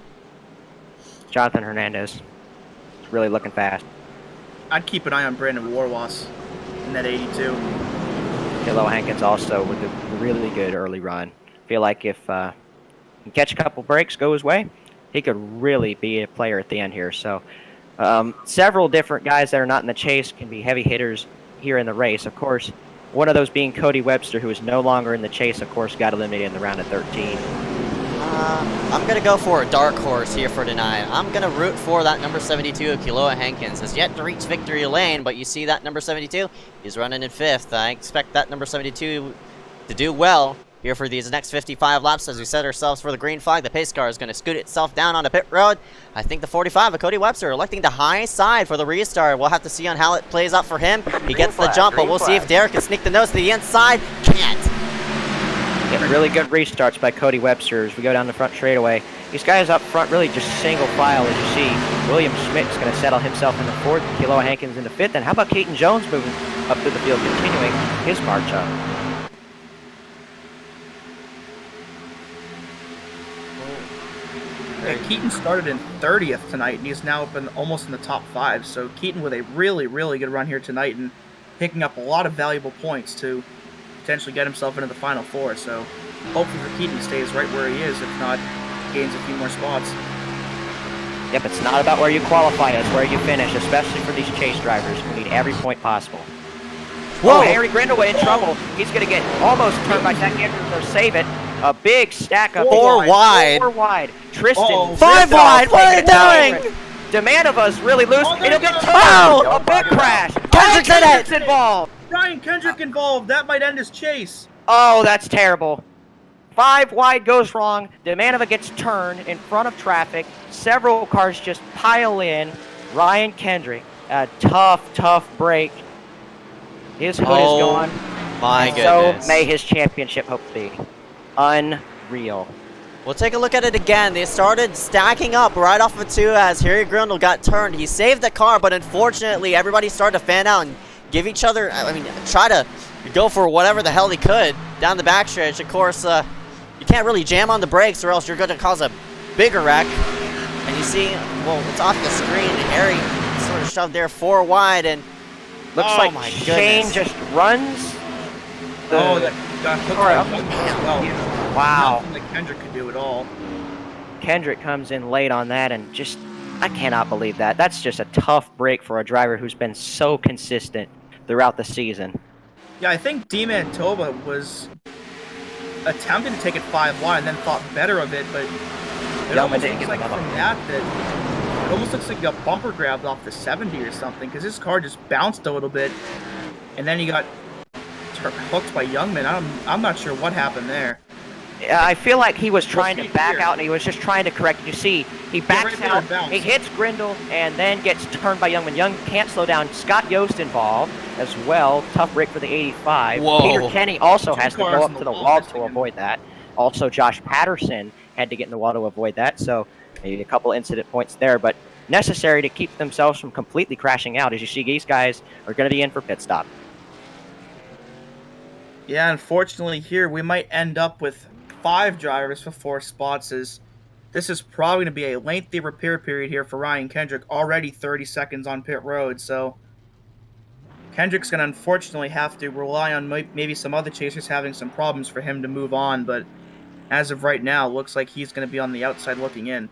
Jonathan Hernandez is really looking fast. I'd keep an eye on Brandon Warwas in that 82. Kilo Hankins also with a really good early run. Feel like if he can catch a couple breaks, go his way, he could really be a player at the end here. So several different guys that are not in the chase can be heavy hitters here in the race. Of course, one of those being Cody Webster, who is no longer in the chase, of course, got eliminated in the round of 13. I'm going to go for a dark horse here for tonight. I'm going to root for that number 72 of Kiloa Hankins. Has yet to reach victory lane, but you see that number 72, he's running in 5th. I expect that number 72 to do well here for these next 55 laps as we set ourselves for the green flag. The pace car is going to scoot itself down onto pit road. I think the 45 of Cody Webster electing the high side for the restart. We'll have to see on how it plays out for him. He gets the jump, but we'll see if Derek can sneak the nose to the inside. Can't. Yeah, really good restarts by Cody Webster as we go down the front straightaway. These guys up front really just single file, as you see. William Schmidt's going to settle himself into fourth, Keloa Hankins into fifth, and how about Keaton Jones moving up through the field, continuing his march up. Yeah, Keaton started in 30th tonight, and he's now almost in the top 5. So Keaton with a really, really good run here tonight and picking up a lot of valuable points to potentially get himself into the Final Four. So hopefully for Keaton he stays right where he is, if not gains a few more spots. Yep, it's not about where you qualify, it's where you finish, especially for these chase drivers who need every point possible. Whoa, Harry Grindaway in trouble. He's going to get almost turned by Zach Andrews or save it. A big stack of 4 wide. 4 wide. Tristan. 5 wide. What are you doing? Demanova's really loose. It'll get turned. Oh! A big crash. Kendrick's involved. Ryan Kendrick involved. That might end his chase. Oh, that's terrible. 5 wide goes wrong. Demanova gets turned in front of traffic. Several cars just pile in. Ryan Kendrick, a tough break. His hood is gone. My goodness. So may his championship hope be. Unreal. We'll take a look at it again. They started stacking up right off of 2 as Harry Grindle got turned. He saved the car, but unfortunately everybody started to fan out and give each other, try to go for whatever the hell they could down the backstretch. Of course, you can't really jam on the brakes or else you're going to cause a bigger wreck. And you see, well, it's off the screen. Harry sort of shoved there 4 wide and looks like Shane just runs. That got hooked as well. Wow. Nothing that Kendrick could do at all. Kendrick comes in late on that and just, I cannot believe that. That's just a tough break for a driver who's been so consistent throughout the season. Yeah, I think Demantova was attempting to take it 5 wide and then thought better of it, but it almost looks like from that it almost looks like he got bumper grabbed off the 70 or something, because his car just bounced a little bit and then he got hooked by Youngman. I'm not sure what happened there. I feel like he was trying to back out and he was just trying to correct. You see, he backs out, he hits Grindle, and then gets turned by Youngman. Young can't slow down. Scott Yost involved as well. Tough break for the 85. Whoa. Peter Kenny also has to go up to the wall to avoid that. Also, Josh Patterson had to get in the wall to avoid that, so maybe a couple incident points there, but necessary to keep themselves from completely crashing out. As you see, these guys are going to be in for pit stop. Yeah, unfortunately here we might end up with 5 drivers for 4 spots, as this is probably going to be a lengthy repair period here for Ryan Kendrick, already 30 seconds on pit road, so Kendrick's going to unfortunately have to rely on maybe some other chasers having some problems for him to move on, but as of right now, looks like he's going to be on the outside looking in.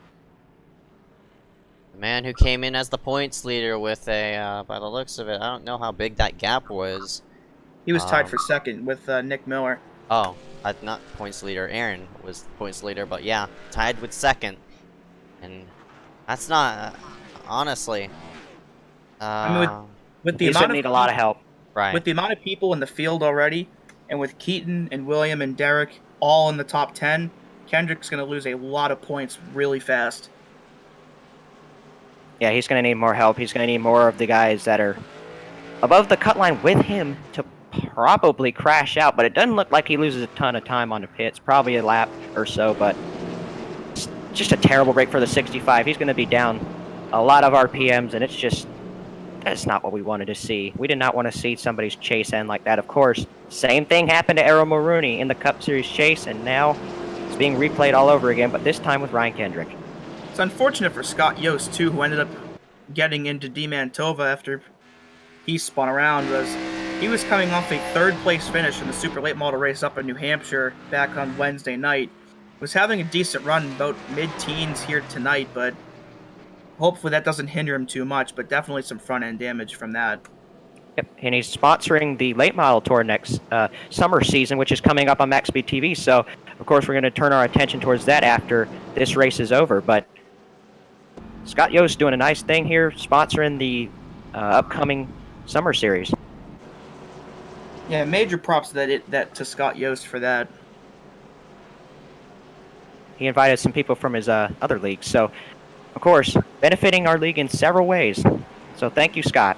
The man who came in as the points leader with a, by the looks of it, I don't know how big that gap was. He was tied for second with Nick Miller. Oh, not points leader. Aaron was points leader, but yeah, tied with second. And that's not, honestly. I mean, with the He's amount going to need of a lot of help. Right. With the amount of people in the field already, and with Keaton and William and Derek all in the top 10, Kendrick's going to lose a lot of points really fast. Yeah, he's going to need more help. He's going to need more of the guys that are above the cut line with him to probably crash out, but it doesn't look like he loses a ton of time on the pits. Probably a lap or so, but it's just a terrible break for the 65. He's going to be down a lot of RPMs, and that's not what we wanted to see. We did not want to see somebody's chase end like that. Of course, same thing happened to Arrow Maroney in the Cup Series chase, and now it's being replayed all over again, but this time with Ryan Kendrick. It's unfortunate for Scott Yost, too, who ended up getting into Demantova after he spun around. He was coming off a 3rd place finish in the Super Late Model race up in New Hampshire back on Wednesday night. Was having a decent run, about mid-teens here tonight, but hopefully that doesn't hinder him too much, but definitely some front-end damage from that. Yep, and he's sponsoring the Late Model Tour next summer season, which is coming up on MaxSpeed TV, so of course we're going to turn our attention towards that after this race is over, but Scott Yost doing a nice thing here, sponsoring the upcoming summer series. Yeah, major props to Scott Yost for that. he invited some people from his other leagues. So, of course, benefiting our league in several ways. So thank you, Scott,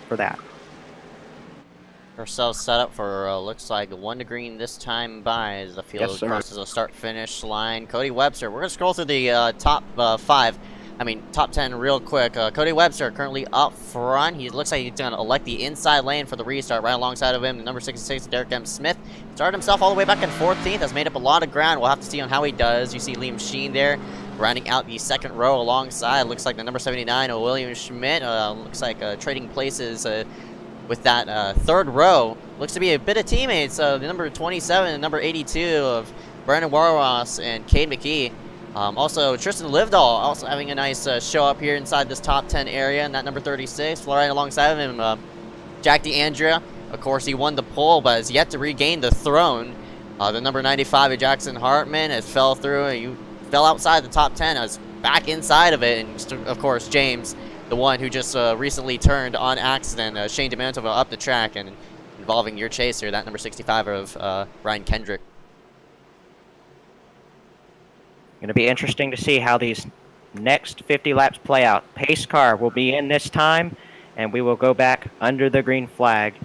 for that. Ourselves set up for looks like 1 to green this time by as the field crosses a start-finish line. Cody Webster. We're gonna scroll through the top 10 real quick. Cody Webster currently up front. He looks like he's gonna elect the inside lane for the restart. Right alongside of him, the number 66, Derek M. Smith. Started himself all the way back in 14th. Has made up a lot of ground. We'll have to see on how he does. You see Liam Sheen there, rounding out the second row alongside. Looks like the number 79, William Schmidt. Looks like trading places. With that third row, looks to be a bit of teammates. The number 27 and number 82 of Brandon Warwas and Cade McKee. Also, Tristan Livedall also having a nice show up here inside this top 10 area. And that number 36, right alongside of him, Jack DeAndrea. Of course, he won the pole, but has yet to regain the throne. The number 95 of Jackson Hartman has fell through. He fell outside the top 10. Has back inside of it. And, of course, James, the one who just recently turned on accident, Shane DeMantova up the track and involving your chaser, that number 65 of Ryan Kendrick. Going to be interesting to see how these next 50 laps play out. Pace car will be in this time, and we will go back under the green flag.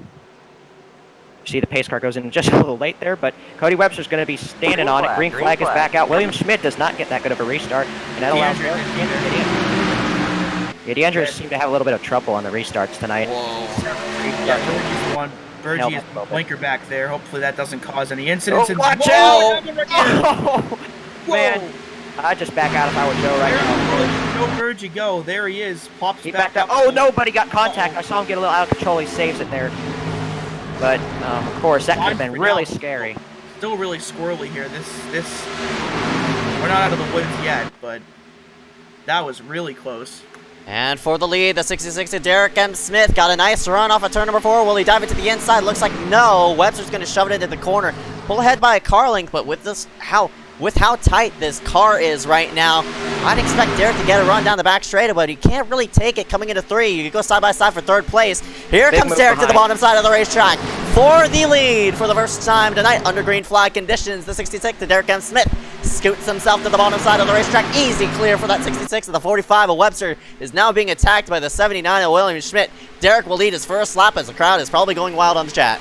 See the pace car goes in just a little late there, but Cody Webster's going to be standing on it. Green flag is back out. William Schmidt does not get that good of a restart, and that allows Derek to get in. Yeah, DeAndre seemed to have a little bit of trouble on the restarts tonight. Yeah, Virgie's is blinker back there. Hopefully that doesn't cause any incidents. Watch out! Oh, man, I'd just back out if I were Joe right now. Go, Virgie, go. There he is. Pops he back backed out. Oh, nobody got contact. I saw him get a little out of control. He saves it there. But, of course, that could have been really scary. Still really squirrely here. We're not out of the woods yet, but that was really close. And for the lead, the 66 of Derek M. Smith got a nice run off of turn number 4. Will he dive it to the inside? Looks like no. Webster's going to shove it into the corner. Pull ahead by a car length, but with how tight this car is right now, I'd expect Derek to get a run down the back straight, but he can't really take it coming into 3. You go side by side for third place. Here comes Derek to the bottom side of the racetrack for the lead for the first time tonight under green flag conditions. The 66 to Derek M. Smith scoots himself to the bottom side of the racetrack. Easy clear for that 66, and the 45 of Webster is now being attacked by the 79 of William Schmidt. Derek will lead his first lap as the crowd is probably going wild on the chat.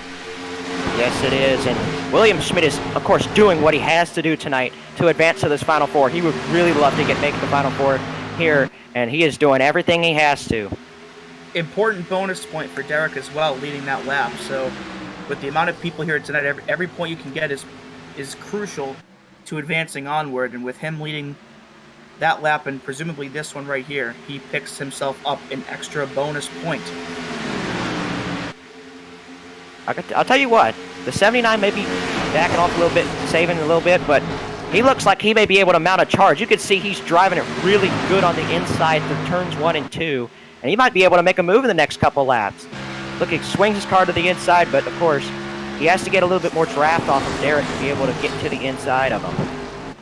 Yes, it is, and William Schmidt is, of course, doing what he has to do tonight to advance to this Final Four. He would really love to make the Final Four here, and he is doing everything he has to. Important bonus point for Derek as well, leading that lap. So, with the amount of people here tonight, every point you can get is crucial to advancing onward, and with him leading that lap and presumably this one right here, he picks himself up an extra bonus point. I'll tell you what, the 79 may be backing off a little bit, saving a little bit, but he looks like he may be able to mount a charge. You can see he's driving it really good on the inside through turns 1 and 2, and he might be able to make a move in the next couple laps. Look, he swings his car to the inside, but of course, he has to get a little bit more draft off of Derek to be able to get to the inside of him.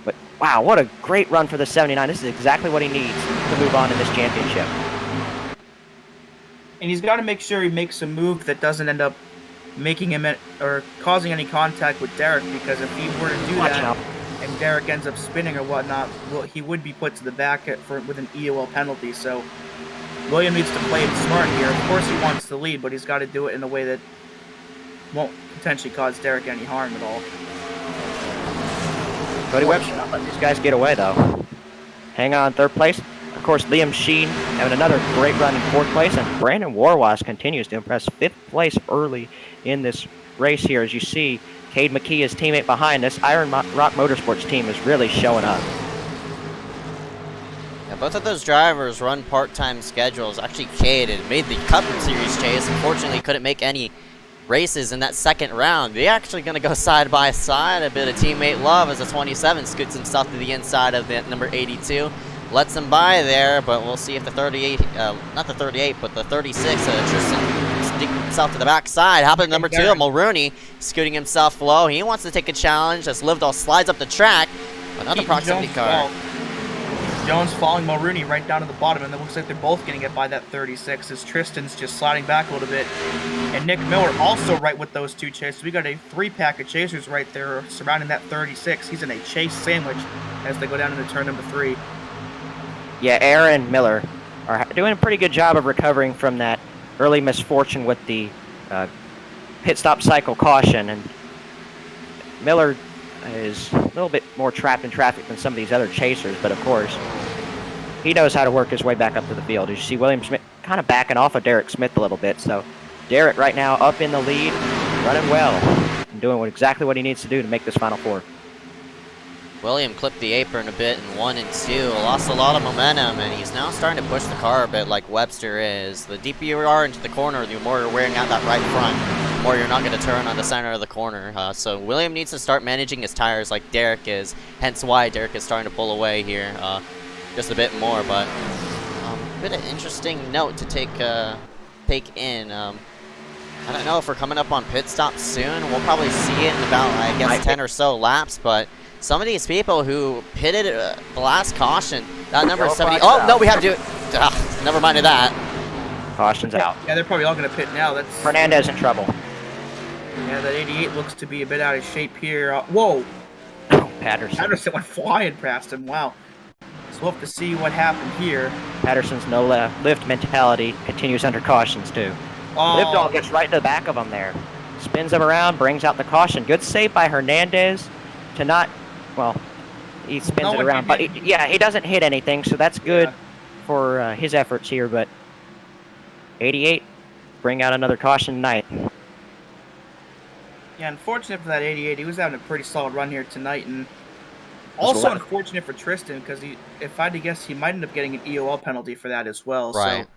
But wow, what a great run for the 79. This is exactly what he needs to move on in this championship. And he's got to make sure he makes a move that doesn't end up making him or causing any contact with Derek, because if he were to do that and Derek ends up spinning or whatnot, well, he would be put to the back with an EOL penalty. So William needs to play it smart here. Of course he wants the lead, but he's got to do it in a way that won't potentially cause Derek any harm at all. Cody Webster not letting these guys get away though. Hang on, third place. Of course, Liam Sheen having another great run in 4th place, and Brandon Warwas continues to impress 5th place early in this race here. As you see, Cade McKee, his teammate behind this Iron Rock Motorsports team, is really showing up. Yeah, both of those drivers run part-time schedules. Actually, Cade had made the Cup Series chase. Unfortunately, couldn't make any races in that second round. They're actually going to go side by side. A bit of teammate love as the 27 scoots himself to the inside of the number 82. Lets him by there, but we'll see if the 38, not the 38, but the 36, Tristan sneak himself to the backside. How about number 2, Mulrooney, scooting himself low. He wants to take a challenge as Livedall slides up the track. Another proximity car. Jones following Mulrooney right down to the bottom, and it looks like they're both getting it by that 36 as Tristan's just sliding back a little bit. And Nick Miller also right with those two chasers. We got a 3-pack of chasers right there surrounding that 36. He's in a chase sandwich as they go down into turn number 3. Yeah, Aaron and Miller are doing a pretty good job of recovering from that early misfortune with the pit stop cycle caution. And Miller is a little bit more trapped in traffic than some of these other chasers, but of course, he knows how to work his way back up to the field. As you see William Smith kind of backing off of Derek Smith a little bit, so Derek right now up in the lead, running well, and doing exactly what he needs to do to make this Final Four. William clipped the apron a bit in 1 and 2, lost a lot of momentum, and he's now starting to push the car a bit like Webster is. The deeper you are into the corner, the more you're wearing out that right front, the more you're not going to turn on the center of the corner. So William needs to start managing his tires like Derek is, hence why Derek is starting to pull away here just a bit more. But a bit of interesting note to take in. I don't know if we're coming up on pit stops soon. We'll probably see it in about, I guess, 10 or so laps, but some of these people who pitted the last caution, that number 70. Oh, no, we have to do it. Never mind that. Caution's out. Yeah, they're probably all going to pit now. That's Fernandez in trouble. Yeah, that 88 looks to be a bit out of shape here. Whoa! Patterson went flying past him. Wow. So we'll have to see what happened here. Patterson's no lift mentality continues under cautions, too. Oh. Lift all gets right to the back of him there. Spins him around, brings out the caution. Good save by Hernandez to not, well, he spins it around. But he doesn't hit anything, so that's good for his efforts here. But 88, bring out another caution tonight. Yeah, unfortunate for that 88. He was having a pretty solid run here tonight. And also unfortunate for Tristan, because if I had to guess, he might end up getting an EOL penalty for that as well. Right. So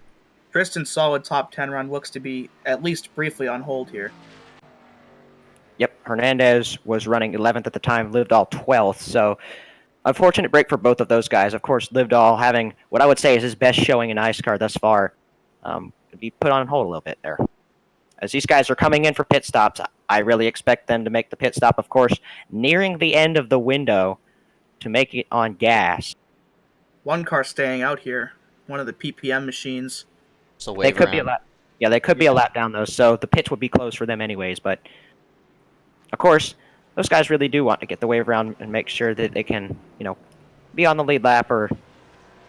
Tristan's solid top 10 run looks to be at least briefly on hold here. Yep, Hernandez was running 11th at the time, Livedall 12th, so unfortunate break for both of those guys. Of course, Livedall having what I would say is his best showing in iSCAR thus far. Could be put on hold a little bit there. As these guys are coming in for pit stops, I really expect them to make the pit stop, of course, nearing the end of the window to make it on gas. One car staying out here, one of the PPM machines. So they could be a lap. Yeah, they could be a lap down though, so the pits would be closed for them anyways. But of course, those guys really do want to get the wave around and make sure that they can, be on the lead lap, or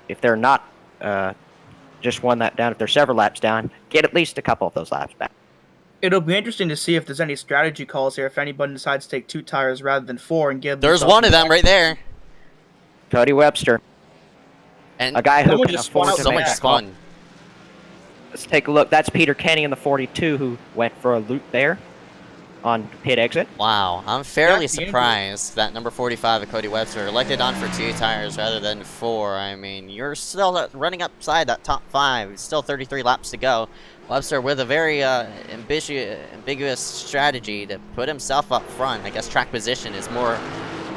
if they're not just one lap down, if they're several laps down, get at least a couple of those laps back. It'll be interesting to see if there's any strategy calls here, if anybody decides to take 2 tires rather than 4 and give. There's one of them right there. Cody Webster, and a guy who can afford to someone make spun. Let's take a look. That's Peter Kenny in the 42 who went for a loop there on pit exit. Wow, I'm fairly surprised that number 45 of Cody Webster elected on for 2 tires rather than 4. I mean, you're still running upside that top 5. Still 33 laps to go. Webster with a very ambiguous strategy to put himself up front. I guess track position is more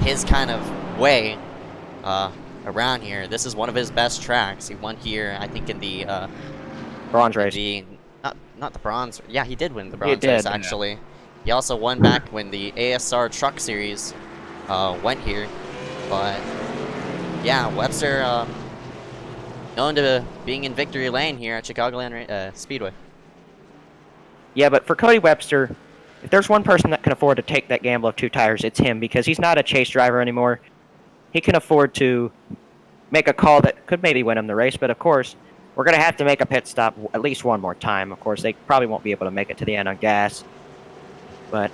his kind of way around here. This is one of his best tracks. He won here, I think, in the bronze race. Not the bronze. Yeah, he did win the bronze race, actually. Yeah. He also won back when the ASR Truck Series went here. But yeah, Webster known to being in victory lane here at Chicagoland Speedway. Yeah, but for Cody Webster, if there's one person that can afford to take that gamble of 2 tires, it's him, because he's not a chase driver anymore. He can afford to make a call that could maybe win him the race, but of course, we're going to have to make a pit stop at least one more time. Of course, they probably won't be able to make it to the end on gas. But,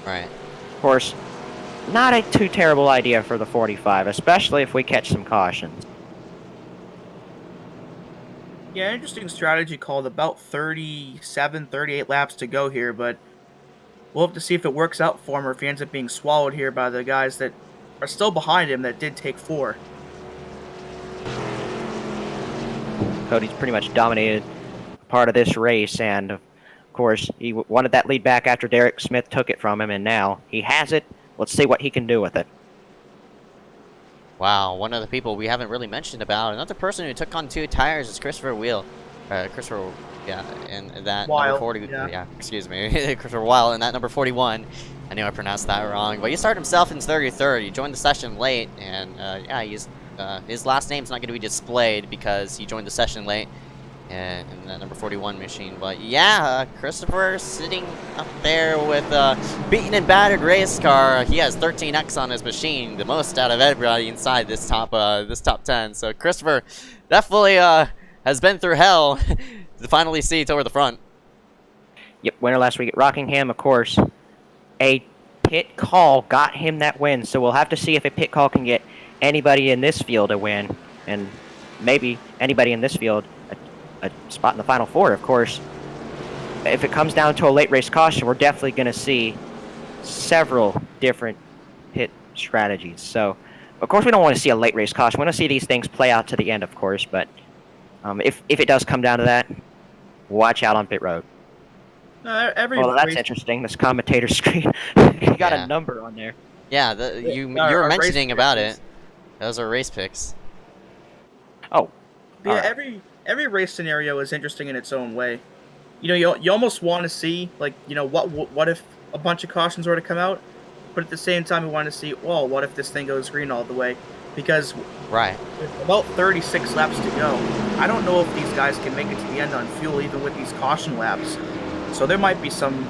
right. Of course, not a too terrible idea for the 45, especially if we catch some cautions. Yeah, interesting strategy called. About 37, 38 laps to go here, but we'll have to see if it works out for him or if he ends up being swallowed here by the guys that are still behind him that did take 4. Cody's pretty much dominated part of this race, and of course, he wanted that lead back after Derek Smith took it from him, and now he has it. Let's see what he can do with it. Wow, one of the people we haven't really mentioned about, another person who took on 2 tires is Christopher Weil. And that Weil, number 40. Yeah, excuse me. Christopher Weil and that number 41. I knew I pronounced that wrong, but he started himself in 33rd. He joined the session late, and yeah, he's his last name's not going to be displayed because he joined the session late in that number 41 machine. But yeah, Christopher sitting up there with beaten and battered race car. He has 13X on his machine, the most out of everybody inside this top 10. So Christopher definitely has been through hell to finally see toward the front. Yep, winner last week at Rockingham, of course. A pit call got him that win, so we'll have to see if a pit call can get anybody in this field a win, and maybe anybody in this field a spot in the Final Four, of course. If it comes down to a late race caution, we're definitely going to see several different pit strategies. So, of course, we don't want to see a late race caution. We want to see these things play out to the end, of course, but if it does come down to that, watch out on pit road. Well, that's interesting. This commentator screen, you got a number on there. Yeah, you were mentioning about it. Those are race picks. Oh, yeah. Every race scenario is interesting in its own way. You know, you almost want to see, like, you know, what if a bunch of cautions were to come out, but at the same time we want to see, well, what if this thing goes green all the way? Because with about 36 laps to go, I don't know if these guys can make it to the end on fuel even with these caution laps. So there might be some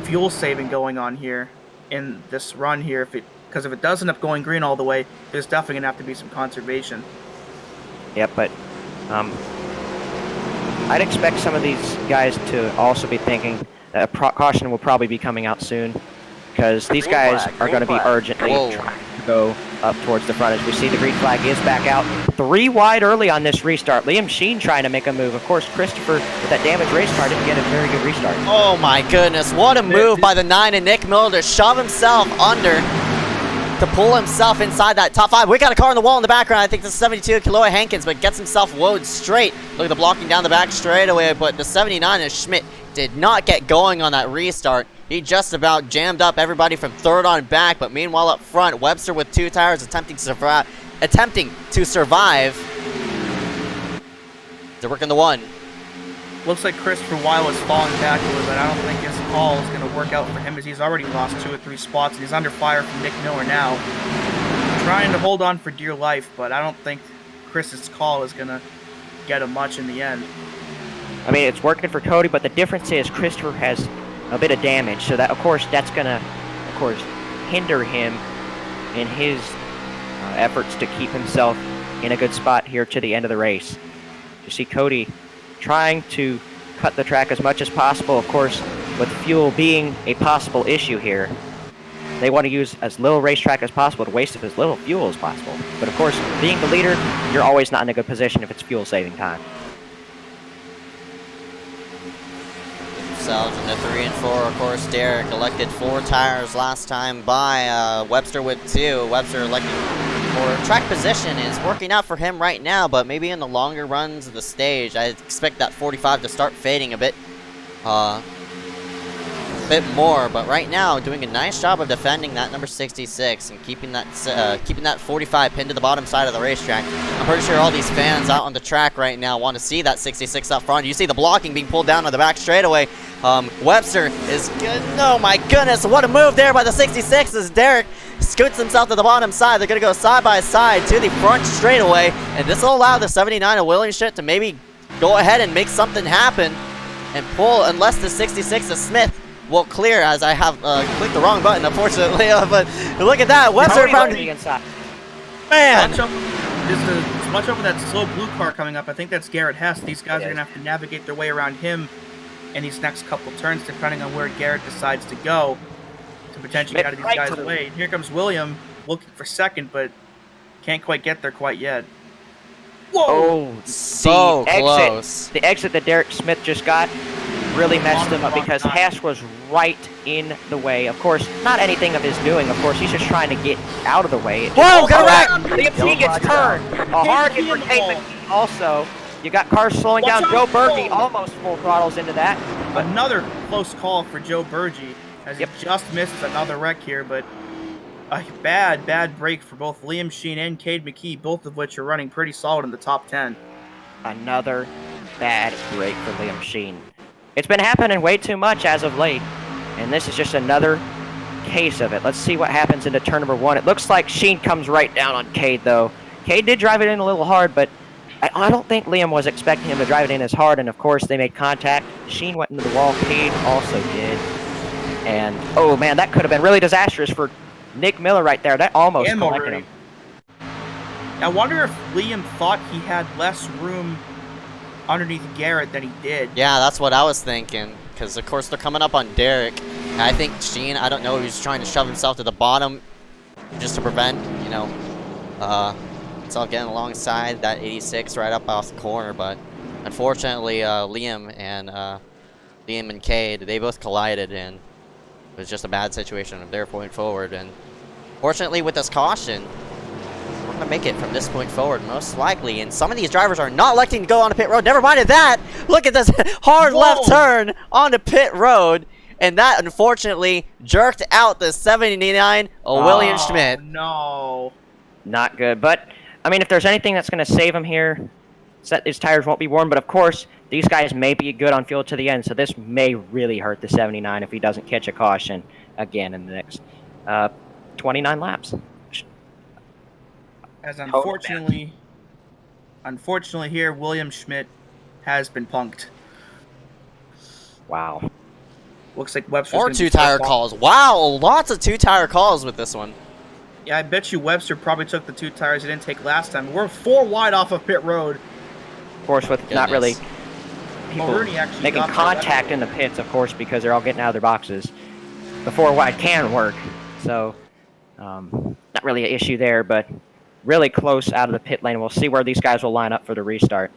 fuel saving going on here in this run here, because if it does end up going green all the way, there's definitely going to have to be some conservation. Yep, but I'd expect some of these guys to also be thinking that a caution will probably be coming out soon, because these guys are going to be urgently trying to go up towards the front. As we see, the green flag is back out. 3 wide early on this restart. Liam Sheen trying to make a move. Of course, Christopher, with that damaged race car, didn't get a very good restart. Oh my goodness, what a move by the 9 and Nick Miller to shove himself under, to pull himself inside that top 5. We got a car on the wall in the background. I think this is 72 Kaloa Hankins, but gets himself woed straight. Look at the blocking down the back straightaway, but the 79 is Schmidt did not get going on that restart. He just about jammed up everybody from third on back, but meanwhile up front, Webster with 2 tires attempting to survive. They're working the 1. Looks like Christopher Weil is falling back a little bit. I don't think his call is going to work out for him, as he's already lost 2 or 3 spots, and he's under fire from Nick Miller now. Trying to hold on for dear life, but I don't think Chris's call is going to get him much in the end. I mean, it's working for Cody, but the difference is Christopher has a bit of damage, so that, of course, that's going to, of course, hinder him in his efforts to keep himself in a good spot here to the end of the race. You see Cody trying to cut the track as much as possible, of course, with fuel being a possible issue here. They want to use as little racetrack as possible to waste as little fuel as possible. But, of course, being the leader, you're always not in a good position if it's fuel-saving time. Themselves in the 3 and 4, of course. Derek elected 4 tires last time by Webster with 2. Webster electing for track position is working out for him right now, but maybe in the longer runs of the stage, I expect that 45 to start fading a bit more. But right now, doing a nice job of defending that number 66 and keeping that 45 pinned to the bottom side of the racetrack. I'm pretty sure all these fans out on the track right now want to see that 66 up front. You see the blocking being pulled down on the back straightaway. Webster is good. Oh my goodness, what a move there by the 66 as Derek scoots himself to the bottom side. They're going to go side by side to the front straightaway, and this will allow the 79 of Williamshire to maybe go ahead and make something happen and pull, unless the 66 of Smith will clear, as I have clicked the wrong button, unfortunately. But look at that, Webster found the inside. Man! Watch out for that slow blue car coming up. I think that's Garrett Hess. These guys are going to have to navigate their way around him in these next couple turns, depending on where Garrett decides to go to potentially get out of these guys' way. And here comes William looking for second, but can't quite get there quite yet. Whoa! Oh, so close. The exit that Derek Smith just got really messed him up because Hess was right in the way. Of course, not anything of his doing. Of course, he's just trying to get out of the way. Whoa, correct! He gets turned. A hard hit for Kate McKee also. You got cars slowing down. Joe Berkey almost full throttles into that. Another close call for Joe Berkey, as he just misses another wreck here, but a bad break for both Liam Sheen and Cade McKee, both of which are running pretty solid in the top 10. Another bad break for Liam Sheen. It's been happening way too much as of late, and this is just another case of it. Let's see what happens into turn number 1. It looks like Sheen comes right down on Cade, though. Cade did drive it in a little hard, but I don't think Liam was expecting him to drive it in as hard, and of course they made contact. Sheen went into the wall, Cade also did. And, oh man, that could have been really disastrous for Nick Miller right there. That almost collected him. I wonder if Liam thought he had less room underneath Garrett than he did. Yeah, that's what I was thinking. Because, of course, they're coming up on Derek. And I think Sheen, I don't know, he was trying to shove himself to the bottom just to prevent, you know, it's all getting alongside that 86 right up off the corner. But unfortunately, Liam and Cade, they both collided, and it was just a bad situation of their point forward. And fortunately, with this caution, we're going to make it from this point forward, most likely. And some of these drivers are not electing to go on the pit road. Never mind that. Look at this hard left turn on the pit road. And that, unfortunately, jerked out the 79 William Schmidt. No. Not good. But, I mean, if there's anything that's going to save him here, it's that his tires won't be worn. But, of course, these guys may be good on fuel to the end. So this may really hurt the 79 if he doesn't catch a caution again in the next 29 laps. As unfortunately here, William Schmidt has been punked. Wow. Looks like Webster's Or gonna be two-tire first calls. Wow, lots of two-tire calls with this one. Yeah, I bet you Webster probably took the 2 tires he didn't take last time. We're 4 wide off of pit road. Of course, with not really people Mulroney actually making got contact in the pits, of course, because they're all getting out of their boxes. The 4 wide can work, so not really an issue there, but really close out of the pit lane. We'll see where these guys will line up for the restart.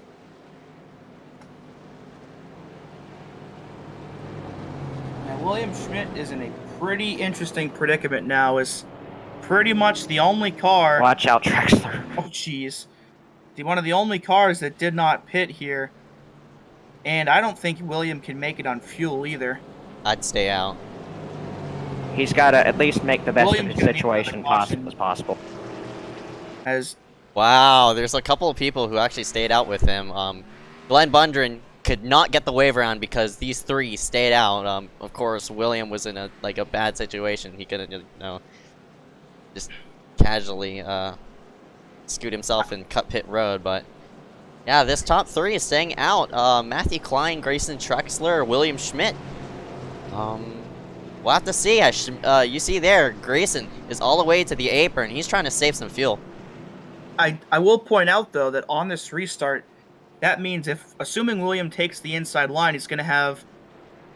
Now, William Schmidt is in a pretty interesting predicament now. Is pretty much the only car. Watch out, Trexler. Oh, jeez. One of the only cars that did not pit here. And I don't think William can make it on fuel either. I'd stay out. He's got to at least make the best William of his can make situation as possible. Wow, there's a couple of people who actually stayed out with him. Glenn Bundren could not get the wave around because these 3 stayed out. Of course, William was in a bad situation. He couldn't, you know, just casually scoot himself and cut pit road. But yeah, this top 3 is staying out. Matthew Klein, Grayson Trexler, William Schmidt. We'll have to see. You see there, Grayson is all the way to the apron. He's trying to save some fuel. I will point out, though, that on this restart, that means assuming William takes the inside line, he's going to have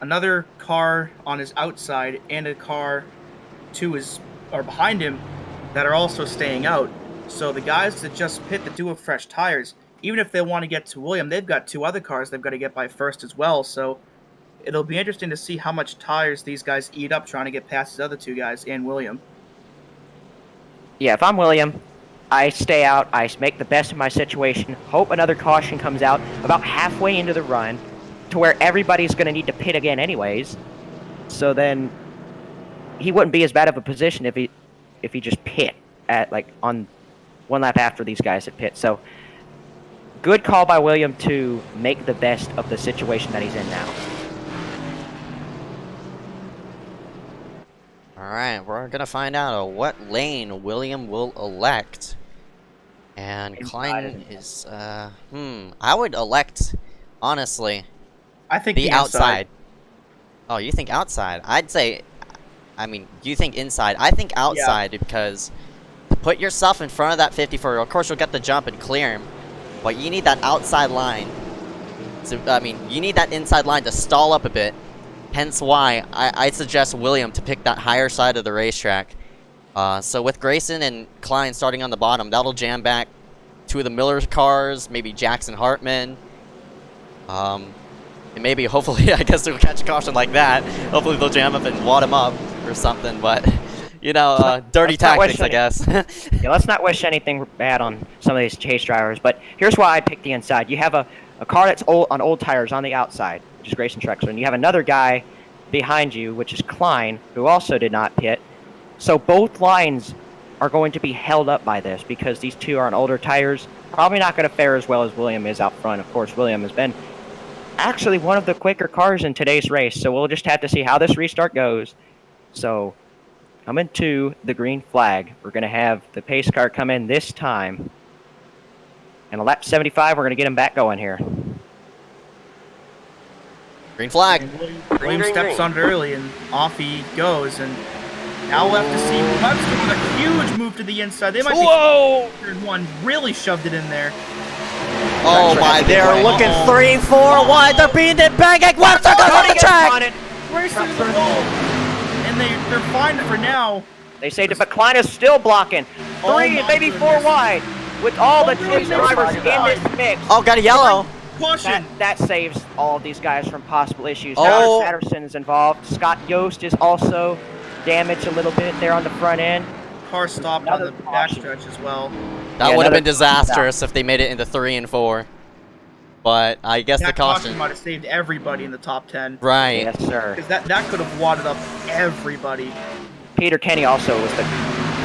another car on his outside and a car behind him that are also staying out. So the guys that just pit that do have fresh tires, even if they want to get to William, they've got 2 other cars they've got to get by first as well. So it'll be interesting to see how much tires these guys eat up trying to get past these other 2 guys and William. Yeah, if I'm William, I stay out, I make the best of my situation, hope another caution comes out about halfway into the run to where everybody's going to need to pit again anyways. So then he wouldn't be as bad of a position if he just pit at on 1 lap after these guys had pit. So good call by William to make the best of the situation that he's in now. Alright, we're going to find out what lane William will elect. And Klein is, I would elect, honestly, I think the outside. Oh, you think outside? I'd say, you think inside. I think outside because to put yourself in front of that 54, of course you'll get the jump and clear him, but you need that outside line. So, you need that inside line to stall up a bit. Hence why I suggest William to pick that higher side of the racetrack. So with Grayson and Klein starting on the bottom, that'll jam back 2 of the Miller cars, maybe Jackson Hartman. And maybe, hopefully, I guess they'll catch a caution like that. Hopefully they'll jam up and wad him up or something. But, you know, dirty tactics, I guess. Yeah, let's not wish anything bad on some of these chase drivers. But here's why I picked the inside. You have a car that's on old tires on the outside, which is Grayson Trexler, and you have another guy behind you, which is Klein, who also did not pit. So both lines are going to be held up by this because these 2 are on older tires. Probably not going to fare as well as William is out front. Of course, William has been actually one of the quicker cars in today's race, so we'll just have to see how this restart goes. So coming to the green flag, we're going to have the pace car come in this time. And a lap 75, we're going to get him back going here. Green flag. William steps on it early, and off he goes. And now we'll have to see Webster with a huge move to the inside. They might be turn one, really shoved it in there. Oh my, They're looking 3, 4 wide. They're beating it, banging. Webster goes on the track. Racing to the wall. And they're fine for now. They say that Klein is still blocking. 3, maybe 4 wide. With all the chase drivers in this mix. Oh, got a yellow. Caution. That saves all of these guys from possible issues. Now Patterson is involved. Scott Yost is also damaged a little bit there on the front end. Car stopped on the backstretch as well. That would have been disastrous if they made it into 3 and 4. But I guess the caution might have saved everybody in the top 10. Right. Yes, sir. Because that could have wadded up everybody. Peter Kenny also was the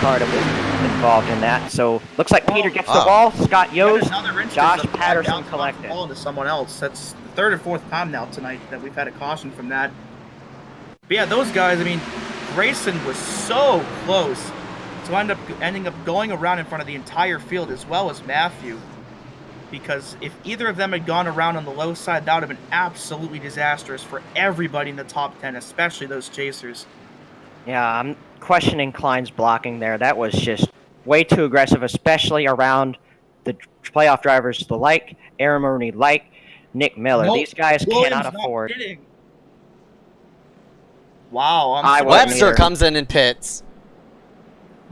car that was involved in that. So looks like Peter gets the ball. Scott Yost, Josh Patterson collected. Ball into someone else. That's the 3rd or 4th time now tonight that we've had a caution from that. But yeah, those guys. I mean, Grayson was so close to ending up going around in front of the entire field, as well as Matthew. Because if either of them had gone around on the low side, that would have been absolutely disastrous for everybody in the top 10, especially those chasers. Yeah, I'm questioning Klein's blocking there. That was just way too aggressive, especially around the playoff drivers like Aaron Maroney, like Nick Miller. Nope. These guys cannot afford. Wow. Webster comes in and pits.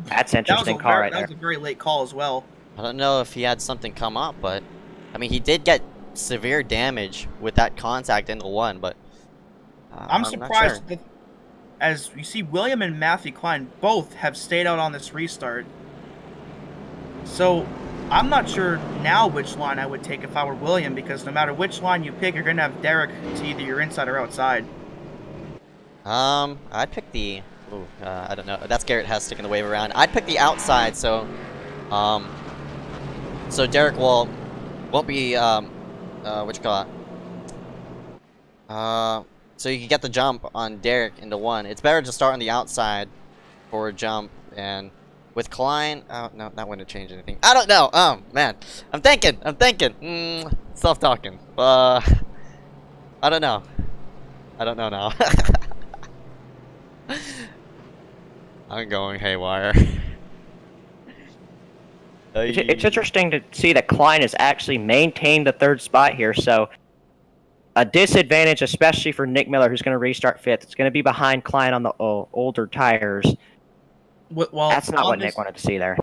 That's an interesting call right there. That was a very late call as well. I don't know if he had something come up, but I mean, he did get severe damage with that contact in the 1, but I'm surprised that, as you see, William and Matthew Klein both have stayed out on this restart. So I'm not sure now which line I would take if I were William, because no matter which line you pick, you're going to have Derek to either your inside or outside. I'd pick the... Ooh, I don't know. That's Garrett Hess sticking the wave around. I'd pick the outside, so... So Derek won't be, what you call it? So you can get the jump on Derek into 1. It's better to start on the outside for a jump, and with Klein, oh, no, that wouldn't change anything. I don't know. Oh, man. I'm thinking. Self-talking. I don't know. I don't know now. I'm going haywire. It's interesting to see that Klein has actually maintained the 3rd spot here, so a disadvantage, especially for Nick Miller, who's going to restart 5th. It's going to be behind Klein on the older tires. Well, that's not what Nick wanted to see there.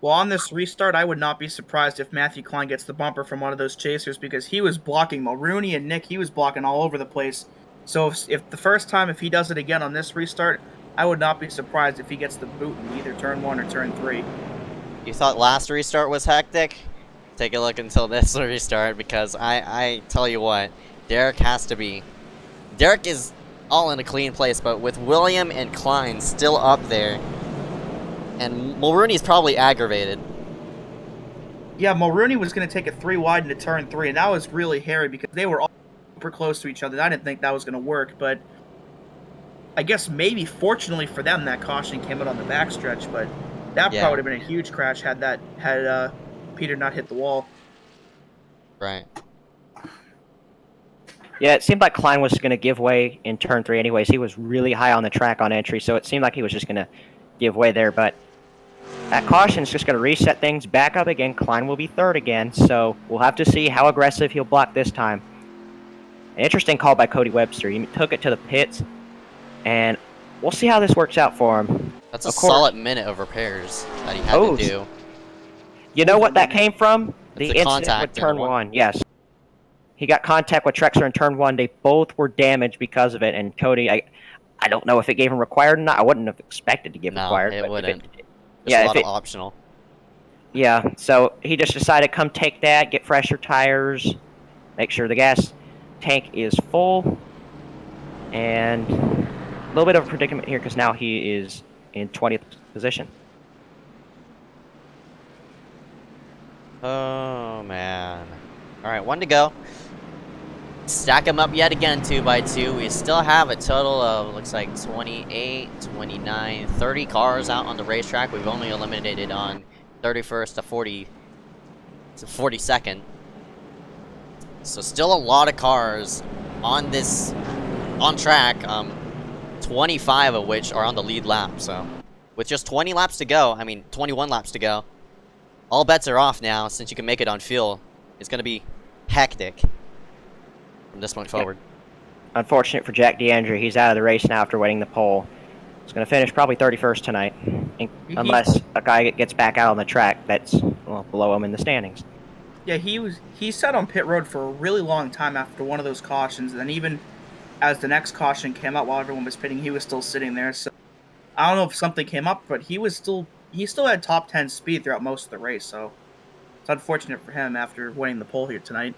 Well, on this restart, I would not be surprised if Matthew Klein gets the bumper from one of those chasers, because he was blocking Mulrooney and Nick. He was blocking all over the place. So if the first time, if he does it again on this restart, I would not be surprised if he gets the boot in either turn 1 or turn 3. You thought last restart was hectic? Take a look until this restart, because I tell you what, Derek has to be. Derek is all in a clean place, but with William and Klein still up there, and Mulrooney's probably aggravated. Yeah, Mulrooney was going to take it 3 wide into turn 3, and that was really hairy because they were all super close to each other. I didn't think that was going to work, but I guess maybe fortunately for them that caution came out on the backstretch, but that probably would have been a huge crash had Peter not hit the wall. Right. Yeah, it seemed like Klein was going to give way in turn 3 anyways. He was really high on the track on entry, so it seemed like he was just going to give way there, but that caution is just going to reset things back up again. Klein will be 3rd again, so we'll have to see how aggressive he'll block this time. An interesting call by Cody Webster. He took it to the pits, and we'll see how this works out for him. That's a solid minute of repairs that he had to do. You know what that came from? The incident with turn 1. Yes. He got contact with Trexler in turn 1. They both were damaged because of it, and Cody, I don't know if it gave him required or not. I wouldn't have expected to give required. No, it wouldn't. Yeah, a lot of optional. Yeah, so he just decided, come take that, get fresher tires, make sure the gas tank is full, and a little bit of a predicament here because now he is in 20th position. Oh, man. All right, 1 to go. Stack them up yet again, 2 by 2. We still have a total of, looks like 28, 29, 30 cars out on the racetrack. We've only eliminated on 31st to 42nd. So still a lot of cars on track. 25 of which are on the lead lap. So with just 20 laps to go, I mean 21 laps to go, all bets are off now since you can make it on fuel. It's going to be hectic from this point forward. Unfortunate for Jack DeAndre, he's out of the race now after winning the pole. He's going to finish probably 31st tonight, unless a guy gets back out on the track that's below him in the standings. Yeah, he sat on pit road for a really long time after one of those cautions, and then even as the next caution came out while everyone was pitting, he was still sitting there. So I don't know if something came up, but he still had top 10 speed throughout most of the race. So it's unfortunate for him after winning the pole here tonight.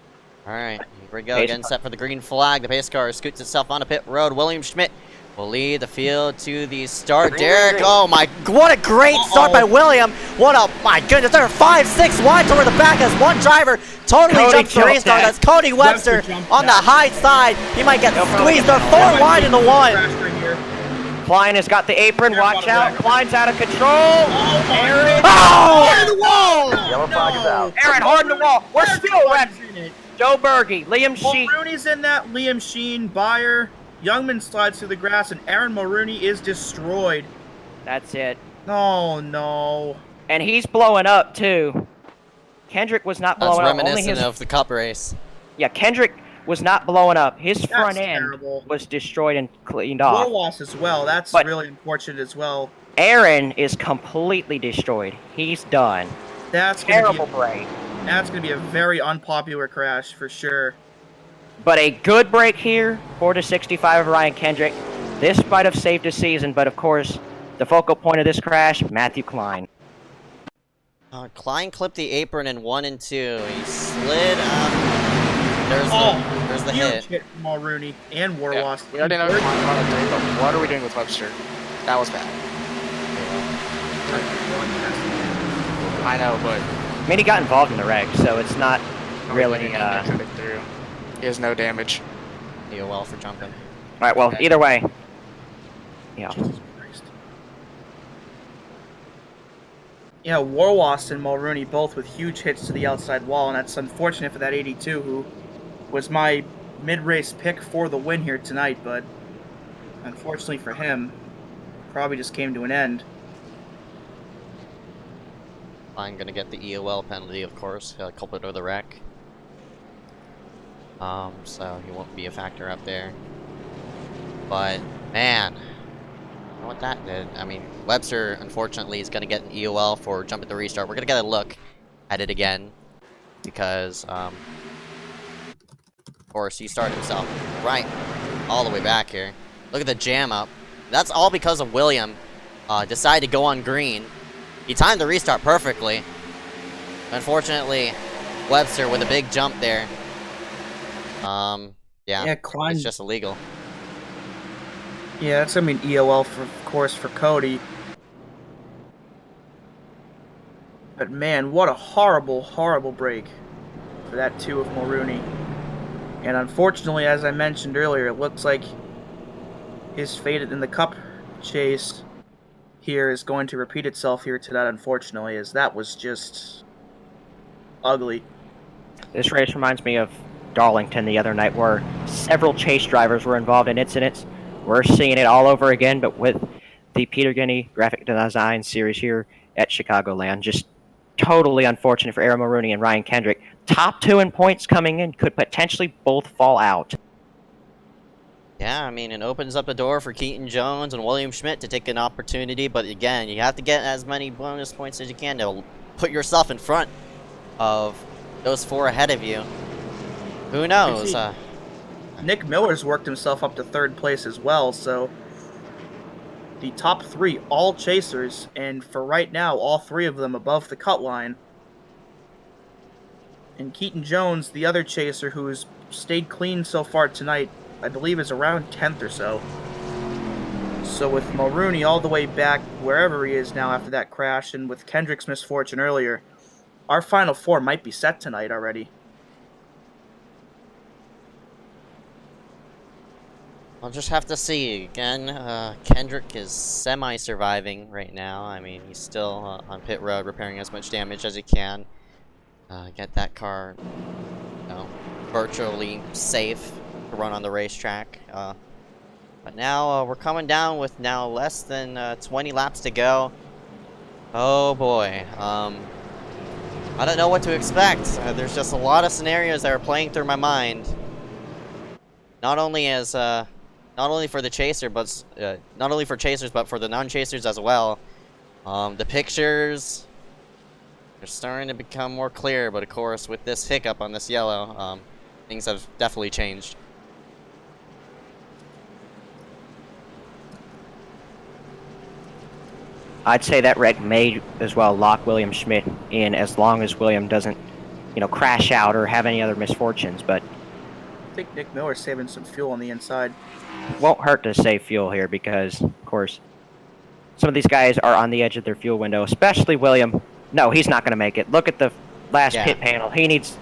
All right, here we go. Again, set for the green flag. The pace car scoots itself onto pit road. William Schmidt will lead the field to the start. Derek, oh my, what a great start by William. What a, my goodness, they're 5-6 wide toward the back as one driver totally jumps the restart. That's Cody Webster on the high side. He might get squeezed. They're 4 wide into 1. Klein has got the apron, watch out. Klein's out of control. Aaron. Oh! Hard in the wall! Yellow flag is out. Aaron, hard in the wall. We're still ready. Joe Berge, Liam Sheen. Mulrooney's in that. Liam Sheen, Bayer. Youngman slides through the grass, and Aaron Mulrooney is destroyed. That's it. Oh, no. And he's blowing up, too. Kendrick was not blowing up. That's reminiscent of the Cup race. Yeah, Kendrick was not blowing up. His front end terrible. was destroyed and cleaned off. Warwas as well. That's really unfortunate as well. Aaron is completely destroyed. He's done. That's terrible break. That's going to be a very unpopular crash for sure. But a good break here, 4-65 of Ryan Kendrick. This might have saved his season, but of course, the focal point of this crash, Matthew Klein. Klein clipped the apron in 1 and 2. He slid up. There's the hit. From Mulrooney and Warwas. We already know but what are we doing with Webster? That was bad. I know, but I mean, he got involved in the wreck, so it's not really. He has no damage. EOL for jumping. All right. Well, either way. Yeah. Yeah, Warwas and Mulrooney both with huge hits to the outside wall, and that's unfortunate for that 82, who was my mid-race pick for the win here tonight, but unfortunately for him, probably just came to an end. I'm gonna get the EOL penalty, of course, culprit of the wreck. So he won't be a factor up there. But man, I don't know what that did. I mean, Webster unfortunately is gonna get an EOL for jumping the restart. We're gonna get a look at it again because, of course, he started himself right all the way back here. Look at the jam up. That's all because of William decided to go on green. He timed the restart perfectly. Unfortunately, Webster with a big jump there. Yeah, Klein, it's just illegal. Yeah, that's gonna mean EOL for, of course, for Cody. But man, what a horrible, horrible break for that 2 of Mulrooney. And unfortunately, as I mentioned earlier, it looks like his fate in the Cup chase here is going to repeat itself here tonight, unfortunately, as that was just ugly. This race reminds me of Darlington the other night, where several chase drivers were involved in incidents. We're seeing it all over again, but with the Peter Guinea graphic design series here at Chicagoland. Just totally unfortunate for Aaron Mulrooney and Ryan Kendrick. Top 2 in points coming in, could potentially both fall out. Yeah, I mean, it opens up the door for Keaton Jones and William Schmidt to take an opportunity, but again, you have to get as many bonus points as you can to put yourself in front of those 4 ahead of you. Who knows? Nick Miller's worked himself up to 3rd place as well, so the top 3 all chasers, and for right now, all 3 of them above the cut line. And Keaton Jones, the other chaser who's stayed clean so far tonight, I believe is around 10th or so. So with Mulrooney all the way back wherever he is now after that crash, and with Kendrick's misfortune earlier, our final 4 might be set tonight already. I'll just have to see. Again, Kendrick is semi-surviving right now. I mean, he's still on pit road repairing as much damage as he can. get that car, you know, virtually safe to run on the racetrack. But now we're coming down with now less than 20 laps to go. Oh boy. I don't know what to expect. There's just a lot of scenarios that are playing through my mind. Not only for the chaser, but not only for chasers, but for the non-chasers as well. The pictures are starting to become more clear, but of course, with this hiccup on this yellow, things have definitely changed. I'd say that wreck may as well lock William Schmidt in as long as William doesn't, you know, crash out or have any other misfortunes, but I think Nick Miller's saving some fuel on the inside. won't hurt to save fuel here because, of course, some of these guys are on the edge of their fuel window, especially William. No, he's not going to make it. Look at the last pit panel. He needs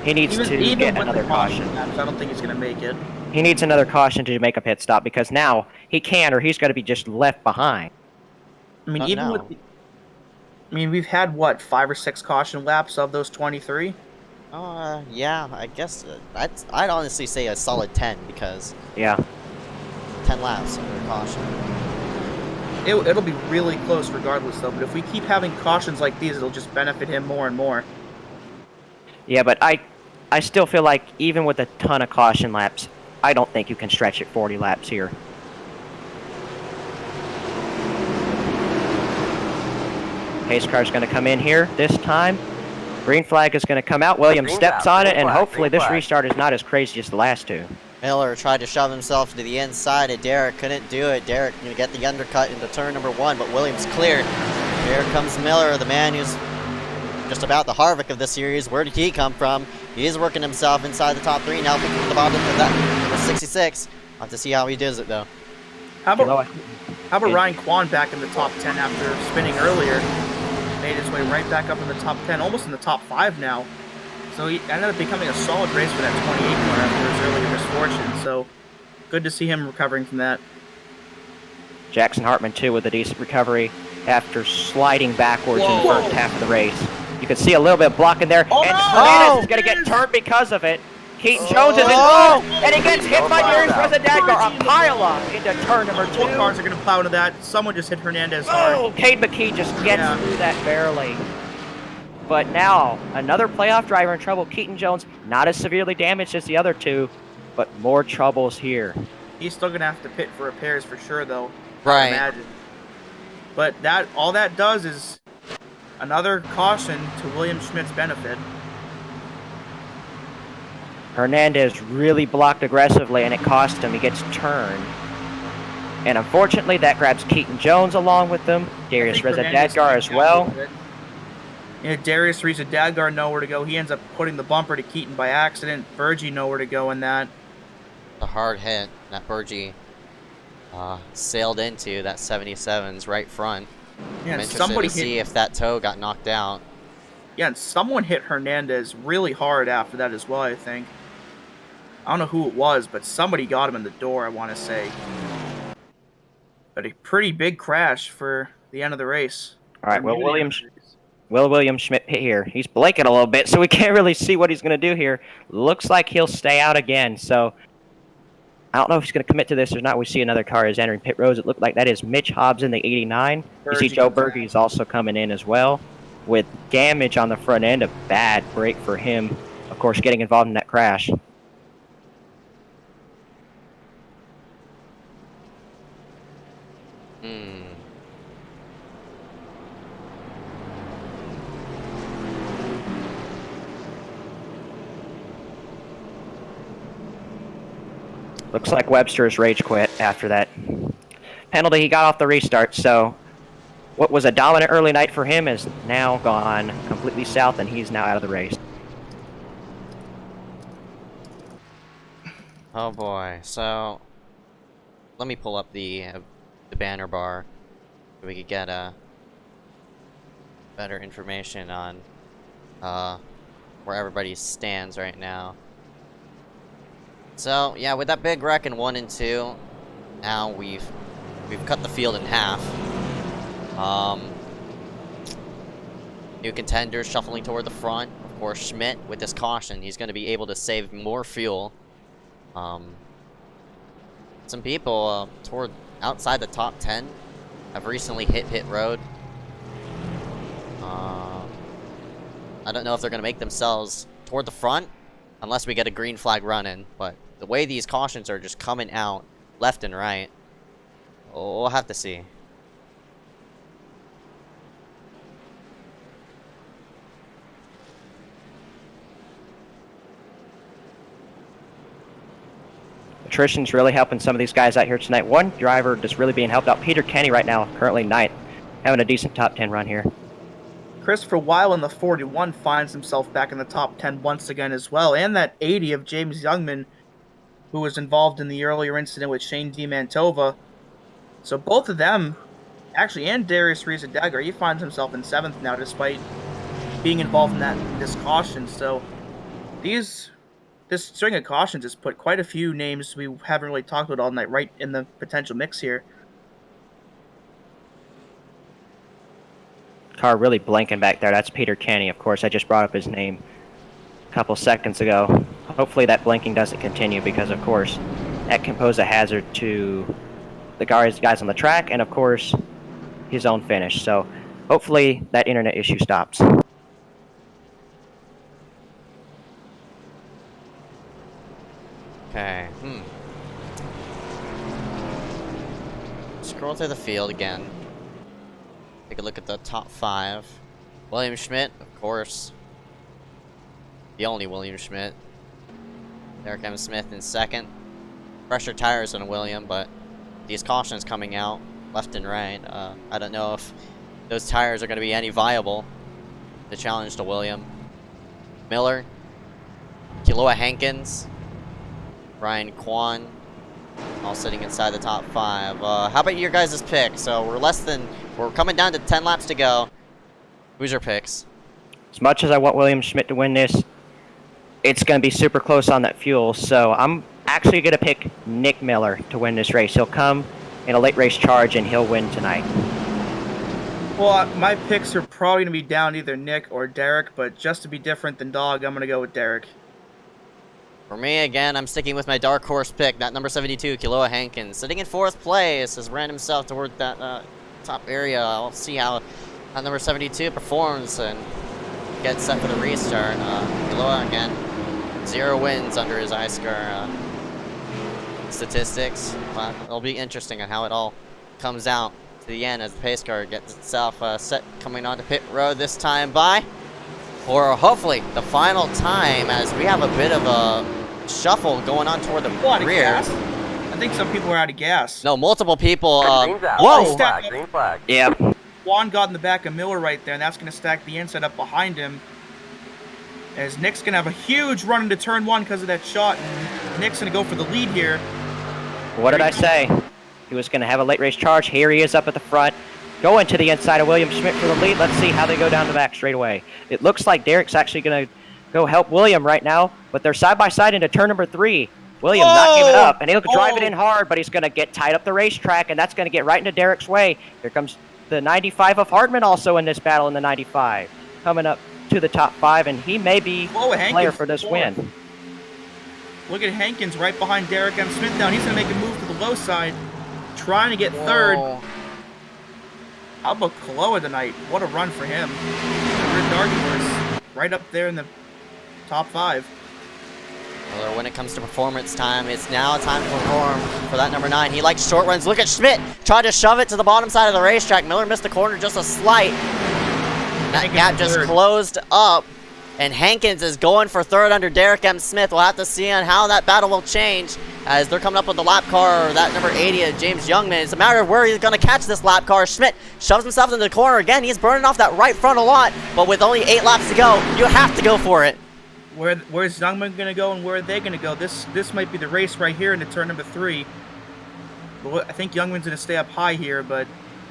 to get another caution. I don't think he's going to make it. He needs another caution to make a pit stop because now he can't or he's going to be just left behind. I mean, we've had, what, 5 or 6 caution laps of those 23? Yeah, I guess I'd honestly say a solid 10 because 10 laps under caution. It'll be really close regardless, though. But if we keep having cautions like these, it'll just benefit him more and more. Yeah, but I still feel like even with a ton of caution laps, I don't think you can stretch it 40 laps here. Pace car's going to come in here this time. Green flag is going to come out. Williams steps on it, and hopefully this restart is not as crazy as the last two. Miller tried to shove himself to the inside, and Derek couldn't do it. Derek going to get the undercut into turn number 1, but Williams cleared. Here comes Miller, the man who's just about the Harvick of the series. Where did he come from? He is working himself inside the top 3 now, picking the bottom of that number 66. I'll have to see how he does it, though. How about Ryan Kwan back in the top 10 after spinning earlier? Made his way right back up in the top 10, almost in the top 5 now. So he ended up becoming a solid race for that 28 car after his earlier misfortune. So good to see him recovering from that. Jackson Hartman, too, with a decent recovery after sliding backwards in the first half of the race. You can see a little bit of blocking there, and Hernandez is going to get turned because of it. Keaton Jones is involved, and he gets hit by Darius Rezadagar, a pile-up into turn number 2. Both cars are going to plow into that. Someone just hit Hernandez hard. Cade McKee just gets through that barely. But now, another playoff driver in trouble. Keaton Jones, not as severely damaged as the other two, but more troubles here. He's still going to have to pit for repairs for sure, though. Right. I imagine. But all that does is another caution to William Schmidt's benefit. Hernandez really blocked aggressively, and it cost him. He gets turned. And unfortunately, that grabs Keaton Jones along with them. Darius Rezadagar as well. Yeah, Darius Rezadagar nowhere to go. He ends up putting the bumper to Keaton by accident. Burgee nowhere to go in that. A hard hit that Burgee sailed into that 77's right front. Yeah, I'm interested to see if that toe got knocked out. Yeah, and someone hit Hernandez really hard after that as well, I think. I don't know who it was, but somebody got him in the door, I want to say. But a pretty big crash for the end of the race. All right, Will William Schmidt hit here. He's blinking a little bit, so we can't really see what he's going to do here. Looks like he'll stay out again, so I don't know if he's going to commit to this or not. We see another car is entering pit roads. It looked like that is Mitch Hobbs in the 89. You see Joe Berge is also coming in as well with damage on the front end. A bad break for him, of course, getting involved in that crash. Looks like Webster's rage quit after that penalty. He got off the restart, so what was a dominant early night for him is now gone completely south, and he's now out of the race. Oh boy, so let me pull up the banner bar so we could get better information on where everybody stands right now. So yeah, with that big wreck in 1 and 2, now we've New contenders shuffling toward the front. Of course, Schmidt with this caution, he's going to be able to save more fuel. Some people toward outside the top 10 have recently hit pit road. I don't know if they're going to make themselves toward the front unless we get a green flag running, but the way these cautions are just coming out left and right, we'll have to see. Attrition's really helping some of these guys out here tonight. One driver just really being helped out. Peter Kenny right now, currently 9th, having a decent top 10 run here. Christopher Weil in the 41 finds himself back in the top 10 once again as well. And that 80 of James Youngman, who was involved in the earlier incident with Shane DiMantova. So both of them, actually, and Darius Riza-Dagger, he finds himself in 7th now despite being involved in this caution. So this string of cautions has put quite a few names we haven't really talked about all night right in the potential mix here. Car really blinking back there. That's Peter Kenny, of course. I just brought up his name a couple seconds ago. Hopefully that blinking doesn't continue because, of course, that can pose a hazard to the guys on the track and, of course, his own finish. So hopefully that internet issue stops. Okay, Scroll through the field again. Take a look at the top 5. William Schmidt, of course. The only William Schmidt. Derek M. Smith in 2nd. Fresher tires on William, but these cautions coming out left and right. I don't know if those tires are going to be any viable. The challenge to William. Miller. Kiloa Hankins. Ryan Kwan. All sitting inside the top 5. How about your guys' pick? So we're coming down to 10 laps to go. Who's your picks? As much as I want William Schmidt to win this, it's going to be super close on that fuel. So I'm actually going to pick Nick Miller to win this race. He'll come in a late race charge and he'll win tonight. Well, my picks are probably going to be down either Nick or Derek, but just to be different than Dog, I'm going to go with Derek. For me, again, I'm sticking with my dark horse pick, that number 72, Kiloa Hankins. Sitting in 4th place, has ran himself toward that top area. I'll see how number 72 performs and gets set for the restart. Kiloa, again, 0 wins under his iSCAR statistics. But it'll be interesting on how it all comes out to the end as the pace car gets itself set coming onto pit road this time by. Or hopefully the final time, as we have a bit of a shuffle going on toward the rear. I think some people are out of gas. No, multiple people. Whoa! Green flag. Yep. Juan got in the back of Miller right there, and that's going to stack the inside up behind him. As Nick's going to have a huge run into turn 1 because of that shot, and Nick's going to go for the lead here. What did I say? He was going to have a late race charge. Here he is up at the front. Going to the inside of William Schmidt for the lead. Let's see how they go down the back straight away. It looks like Derek's actually going to go help William right now, but they're side by side into turn number 3. William not giving up, and he'll drive it in hard, but he's going to get tied up the racetrack, and that's going to get right into Derek's way. Here comes the 95 of Hardman also in this battle in the 95. Coming up to the top 5, and he may be the player for this win. Look at Hankins right behind Derek M. Smith down. He's going to make a move to the low side, trying to get 3rd. How about Kiloa tonight? What a run for him. We're dark horse right up there in the top 5. Miller, when it comes to performance time, it's now time to perform for that number 9. He likes short runs. Look at Schmidt. Tried to shove it to the bottom side of the racetrack. Miller missed the corner just a slight. That gap just closed up. And Hankins is going for 3rd under Derek M. Smith. We'll have to see on how that battle will change as they're coming up with the lap car, that number 80 of James Youngman. It's a matter of where he's going to catch this lap car. Schmidt shoves himself into the corner again. He's burning off that right front a lot, but with only 8 laps to go, you have to go for it. Where's Youngman going to go and where are they going to go? This might be the race right here into turn number 3. But I think Youngman's going to stay up high here, but...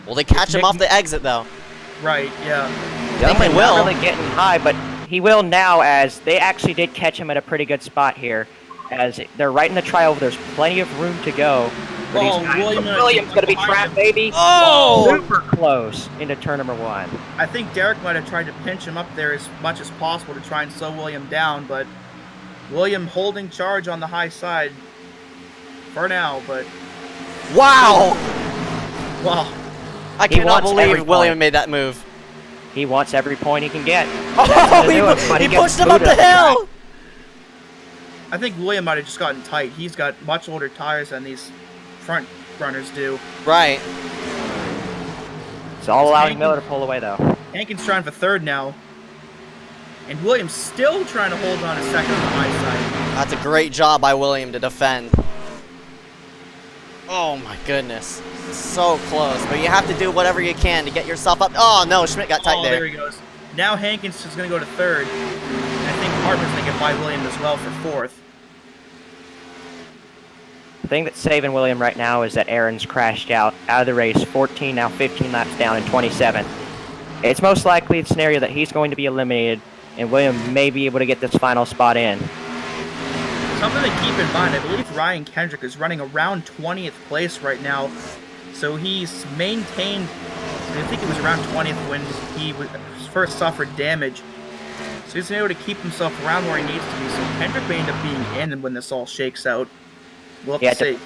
Will they catch him off the exit, though? Right, yeah. Youngman not really getting high, but he will now, as they actually did catch him at a pretty good spot here. As they're right in the trioval, there's plenty of room to go. for these Oh, guys. Williams Williams going to be behind trapped, him. baby. Oh! Super close into turn number 1. I think Derek might have tried to pinch him up there as much as possible to try and slow William down, but William holding charge on the high side for now, but... Wow! Wow. I He cannot wants every believe William point. made that move. He wants every point he can get. Oh, he pushed him up the hill! I think William might have just gotten tight. He's got much older tires than these front runners do. Right. It's all allowing Miller to pull away, though. Hankins trying for third now. And Williams still trying to hold on a second on the high side. That's a great job by William to defend. Oh my goodness. So close, but you have to do whatever you can to get yourself up. Oh no, Schmidt got tight Oh, there. there he goes. Now Hankins is going to go to third. And I think Hartman's going to get by William as well for fourth. The thing that's saving William right now is that Aaron's crashed out of the race, 14, now 15 laps down in 27. It's most likely the scenario that he's going to be eliminated, and William may be able to get this final spot in. Something to keep in mind, I believe Ryan Kendrick is running around 20th place right now. So he's maintained, I think it was around 20th when he first suffered damage. So he's been able to keep himself around where he needs to be. So Kendrick may end up being in when this all shakes out. We'll have to see.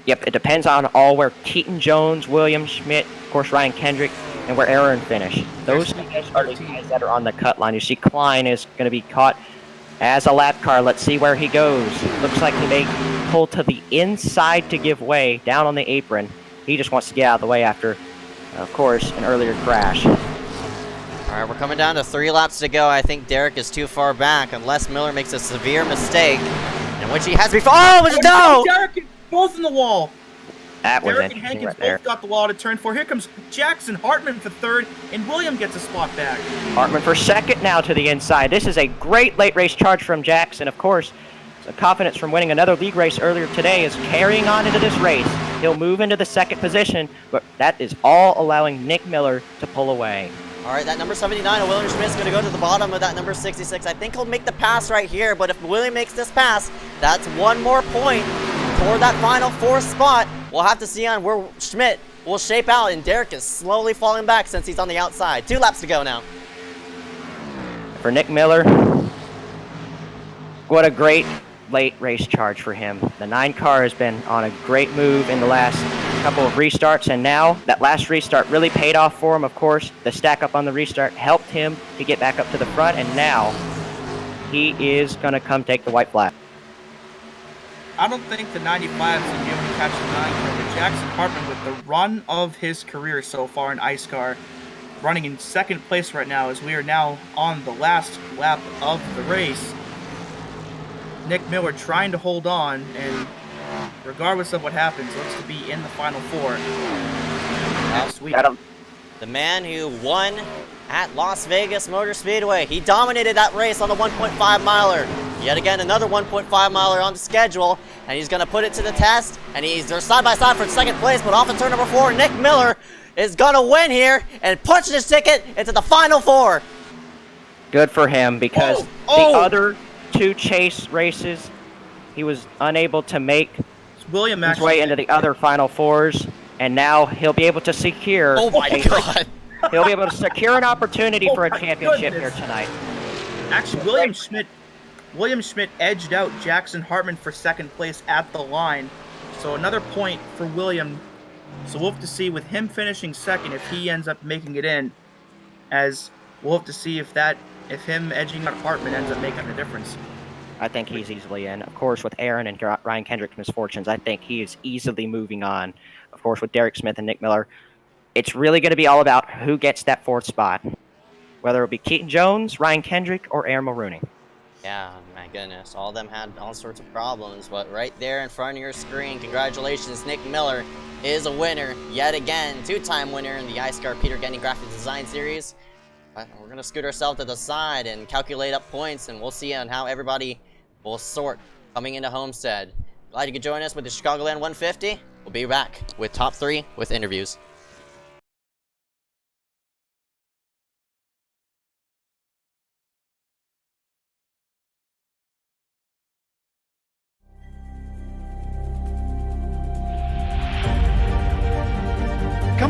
Yep, it depends on all where Keaton Jones, William Schmidt, of course Ryan Kendrick, and where Aaron finish. Those guys are the guys that are on the cut line. You see Klein is going to be caught as a lap car. Let's see where he goes. Looks like he may pull to the inside to give way, down on the apron. He just wants to get out of the way after, of course, an earlier crash. All right, we're coming down to 3 laps to go. I think Derek is too far back unless Miller makes a severe mistake, in which he has before. Oh, no! Derek and both in the wall. That was Derek and interesting Hankins right there. both got the wall to turn for. Here comes Jackson Hartman for third, and William gets a spot back. Hartman for second now to the inside. This is a great late race charge from Jackson. Of course, the confidence from winning another league race earlier today is carrying on into this race. He'll move into the second position, but that is all allowing Nick Miller to pull away. All right, that number 79 of William Schmidt is going to go to the bottom of that number 66. I think he'll make the pass right here, but if William makes this pass, that's 1 more point toward that final 4th spot. We'll have to see on where Schmidt will shape out, and Derek is slowly falling back since he's on the outside. 2 laps to go now. For Nick Miller, what a great late race charge for him. The 9 car has been on a great move in the last couple of restarts, and now that last restart really paid off for him. Of course, the stack up on the restart helped him to get back up to the front, and now he is going to come take the white flag. I don't think the 95 is going to be able to catch the 9 car, but Jackson Hartman with the run of his career so far in iSCAR, running in second place right now as we are now on the last lap of the race. Nick Miller trying to hold on, and regardless of what happens, looks to be in the final 4 last week. The man who won at Las Vegas Motor Speedway. He dominated that race on the 1.5 miler. Yet again, another 1.5 miler on the schedule, and he's going to put it to the test, and they're side by side for second place, but off of turn number 4, Nick Miller is going to win here and punch his ticket into the final 4. Good for him, because the other 2 chase races, he was unable to make his way into the other final 4s, and now he'll be able to secure. Oh my God! He'll be able to secure an opportunity for a championship here tonight. Actually, William Schmidt edged out Jackson Hartman for second place at the line, so another point for William. So we'll have to see with him finishing second if he ends up making it in, as we'll have to see if him edging out Hartman ends up making a difference. I think he's easily in. Of course, with Aaron and Ryan Kendrick's misfortunes, I think he is easily moving on. Of course, with Derek Smith and Nick Miller, it's really going to be all about who gets that 4th spot, whether it be Keaton Jones, Ryan Kendrick, or Aaron Mulrooney. Yeah, my goodness. All of them had all sorts of problems, but right there in front of your screen, congratulations, Nick Miller is a winner yet again. 2-time winner in the iSCAR Peter Getty Graphic Design Series. But we're going to scoot ourselves to the side and calculate up points, and we'll see on how everybody will sort coming into Homestead. Glad you could join us with the Chicagoland 150. We'll be back with top 3 with interviews.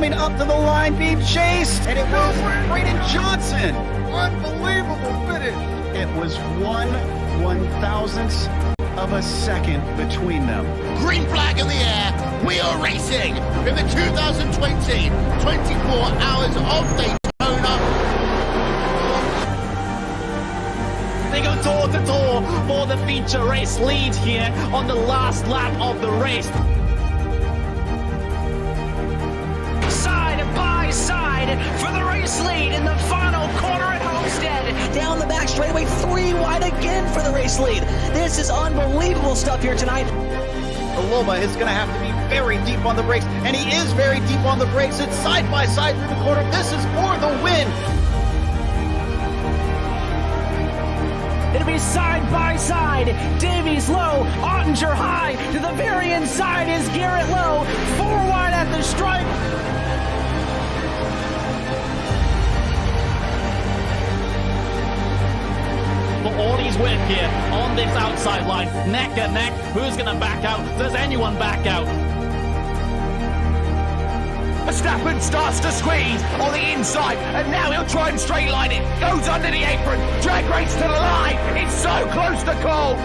coming up to the line, being chased, and it was Braden Johnson. Unbelievable finish. It was 1/1000th of a second between them. Green flag in the air. We are racing in the 2020 24 Hours of Daytona. They go door to door for the feature race lead here on the last lap of the race. Side by side for the race lead in the final corner at Homestead. Down the back straightaway, 3 wide again for the race lead. This is unbelievable stuff here tonight. Loba is going to have to be very deep on the brakes, and he is very deep on the brakes. It's side by side through the corner. This is for the win. It'll be side by side. Davies low, Ottinger high. To the very inside is Garrett low. 4 wide at the stripe. For Audie's win here on this outside line. Neck and neck. Who's going to back out? Does anyone back out? Verstappen starts to squeeze on the inside, and now he'll try and straight line it. Goes under the apron, drag race to the line. It's so close to call.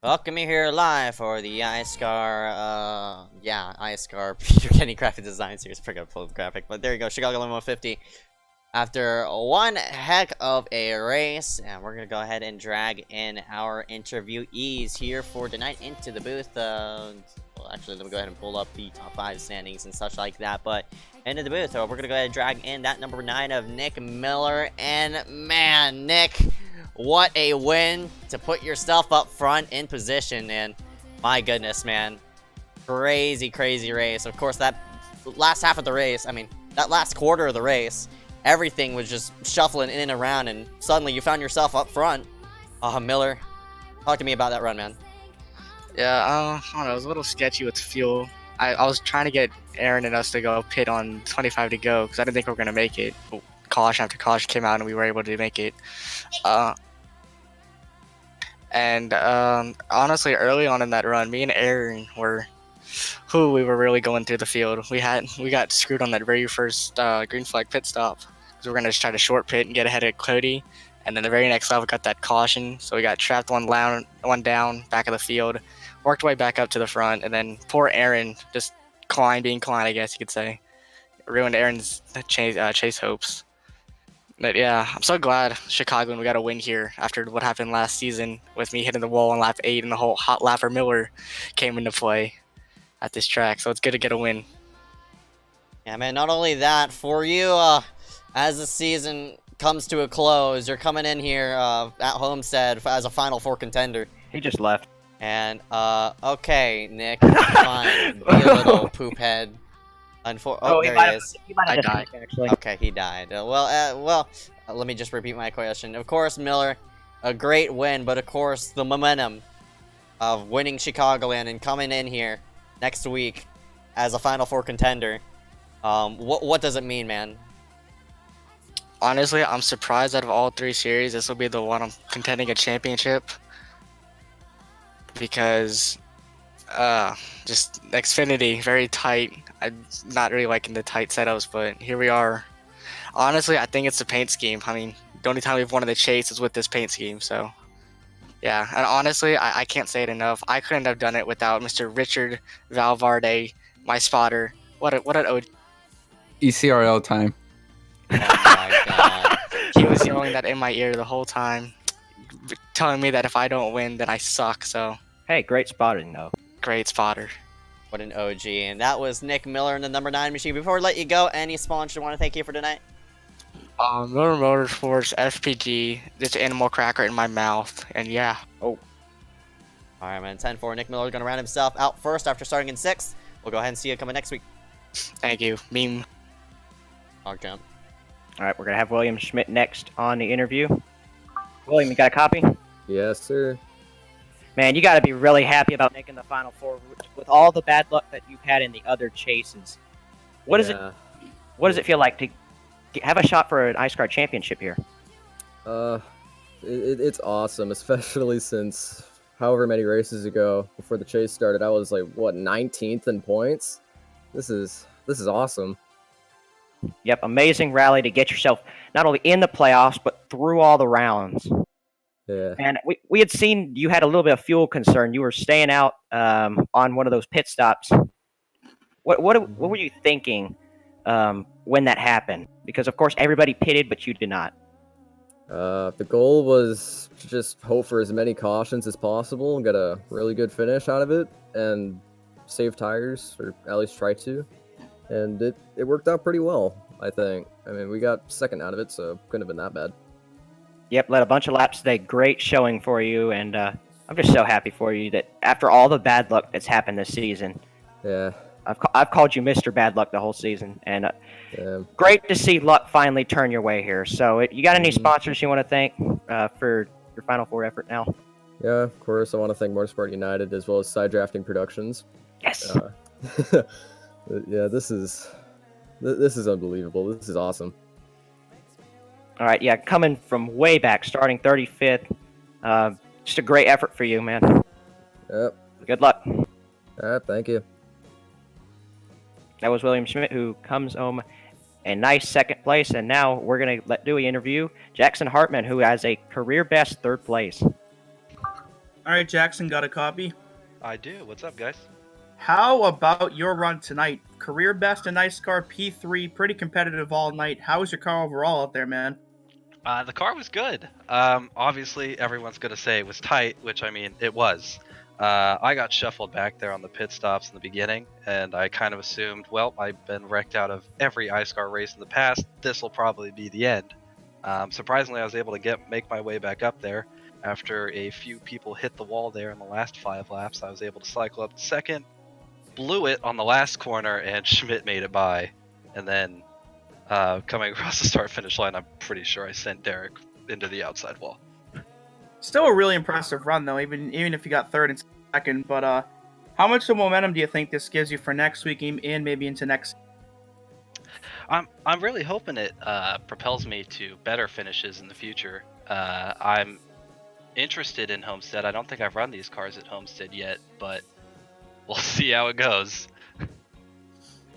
Welcome here live for the iSCAR, iSCAR Peter Kenny Graphic Design Series. I forgot to pull the graphic, but there you go, Chicagoland 150. after one heck of a race, and we're gonna go ahead and drag in our interviewees here for tonight into the booth. Well, actually, let me go ahead and pull up the top 5 standings and such like that. But into the booth, we're gonna go ahead and drag in that number 9 of Nick Miller. And man, Nick, what a win to put yourself up front in position. And my goodness, man, crazy race. Of course, that last half of the race, I mean, that last quarter of the race, everything was just shuffling in and around, and suddenly you found yourself up front. Miller, talk to me about that run, man. Yeah, I don't know. It was a little sketchy with fuel. I was trying to get Aaron and us to go pit on 25 to go because I didn't think we were going to make it. But caution after caution came out and we were able to make it. Honestly, early on in that run, me and Aaron we were really going through the field. We got screwed on that very first green flag pit stop because we were gonna just try to short pit and get ahead of Cody, and then the very next lap we got that caution, so we got trapped one down back of the field, worked our way back up to the front, and then poor Aaron just being Klein, I guess you could say, ruined Aaron's chase hopes. But yeah, I'm so glad Chicagoland we got a win here after what happened last season with me hitting the wall on lap 8 and the whole hot lap for Miller came into play at this track, so it's good to get a win. Yeah, man, not only that, for you, as the season comes to a close, you're coming in here at Homestead as a Final Four contender. He just left. And, okay, Nick, fine. Be a little poop head. There he is. I died. Actually. Okay, he died. Well, let me just repeat my question. Of course, Miller, a great win, but of course, the momentum of winning Chicagoland and coming in here next week as a Final Four contender, what does it mean, man? Honestly, I'm surprised out of all 3 series, this will be the one I'm contending a championship. Because, just Xfinity, very tight. I'm not really liking the tight setups, but here we are. Honestly, I think it's the paint scheme. I mean, the only time we've won in the chase is with this paint scheme, so... Yeah, and honestly, I can't say it enough. I couldn't have done it without Mr. Richard Valverde, my spotter. What an OG. ECRL time. Oh my god. He was yelling that in my ear the whole time, telling me that if I don't win, then I suck, so... Hey, great spotting, though. Great spotter. What an OG. And that was Nick Miller in the number 9 machine. Before we let you go, any sponsors you want to thank you for tonight? Miller Motorsports, FPG, this animal cracker in my mouth, and yeah. Oh. Alright, man. 10-4. Nick Miller going to round himself out first after starting in 6th. We'll go ahead and see you coming next week. Thank you. Meme. Okay. Alright, we're going to have William Schmidt next on the interview. William, you got a copy? Yes, sir. Man, you got to be really happy about making the Final Four with all the bad luck that you've had in the other chases. What does it feel like to have a shot for an iSCAR championship here? It's awesome, especially since however many races ago before the chase started, I was like, what, 19th in points? This is awesome. Yep, amazing rally to get yourself not only in the playoffs, but through all the rounds. Yeah. And we had seen you had a little bit of fuel concern. You were staying out on one of those pit stops. What were you thinking when that happened? Because, of course, everybody pitted, but you did not. The goal was to just hope for as many cautions as possible and get a really good finish out of it and save tires, or at least try to. And it worked out pretty well, I think. I mean, we got second out of it, so it couldn't have been that bad. Yep, led a bunch of laps today. Great showing for you, and I'm just so happy for you that after all the bad luck that's happened this season, yeah, I've called you Mr. Bad Luck the whole season, and great to see luck finally turn your way here. So, you got any sponsors you want to thank for your Final Four effort now? Yeah, of course. I want to thank Motorsport United as well as Side Drafting Productions. Yes. Yeah, this is unbelievable. This is awesome. All right, yeah, coming from way back, starting 35th. Just a great effort for you, man. Yep. Good luck. All right, thank you. That was William Schmidt, who comes home a nice second place, and now we're going to let Dewey interview Jackson Hartman, who has a career-best 3rd place. All right, Jackson, got a copy? I do. What's up, guys? how about your run tonight? Career best in iSCAR, P3, pretty competitive all night. How was your car overall out there, man? The car was good. Obviously, everyone's going to say it was tight, which, I mean, it was. I got shuffled back there on the pit stops in the beginning, and I kind of assumed, well, I've been wrecked out of every iSCAR race in the past. This will probably be the end. Surprisingly, I was able to make my way back up there. After a few people hit the wall there in the last 5 laps, I was able to cycle up to second, blew it on the last corner, and Schmidt made it by. And then coming across the start-finish line, I'm pretty sure I sent Derek into the outside wall. Still a really impressive run, though, even if you got third and second. But how much of momentum do you think this gives you for next week and maybe into next? I'm really hoping it propels me to better finishes in the future. I'm interested in Homestead. I don't think I've run these cars at Homestead yet, but we'll see how it goes.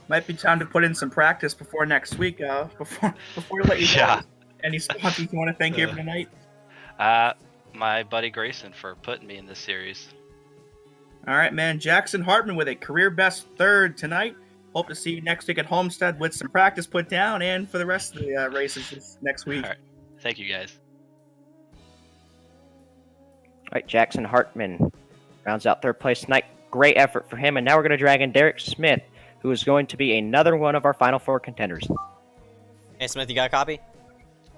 Might be time to put in some practice before next week. Before we let you go. Any sponsors you want to thank here for tonight? My buddy Grayson for putting me in this series. All right, man. Jackson Hartman with a career best third tonight. Hope to see you next week at Homestead with some practice put down and for the rest of the races this next week. All right. Thank you, guys. All right, Jackson Hartman rounds out third place tonight. Great effort for him. And now we're going to drag in Derek Smith, who is going to be another one of our Final Four contenders. Hey, Smith, you got a copy?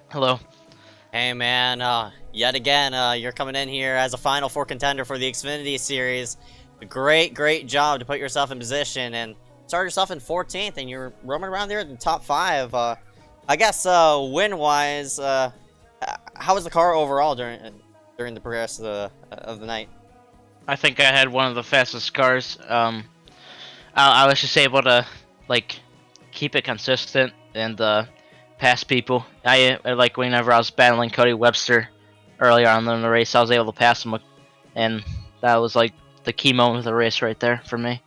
Hello. Hey, man. Yet again, you're coming in here as a Final Four contender for the Xfinity Series. Great job to put yourself in position and start yourself in 14th, and you're roaming around there in the top 5. I guess win-wise, how was the car overall during the progress of the night? I think I had one of the fastest cars. I was just able to keep it consistent and pass people. I like whenever I was battling Cody Webster earlier on in the race, I was able to pass him, and that was like the key moment of the race right there for me.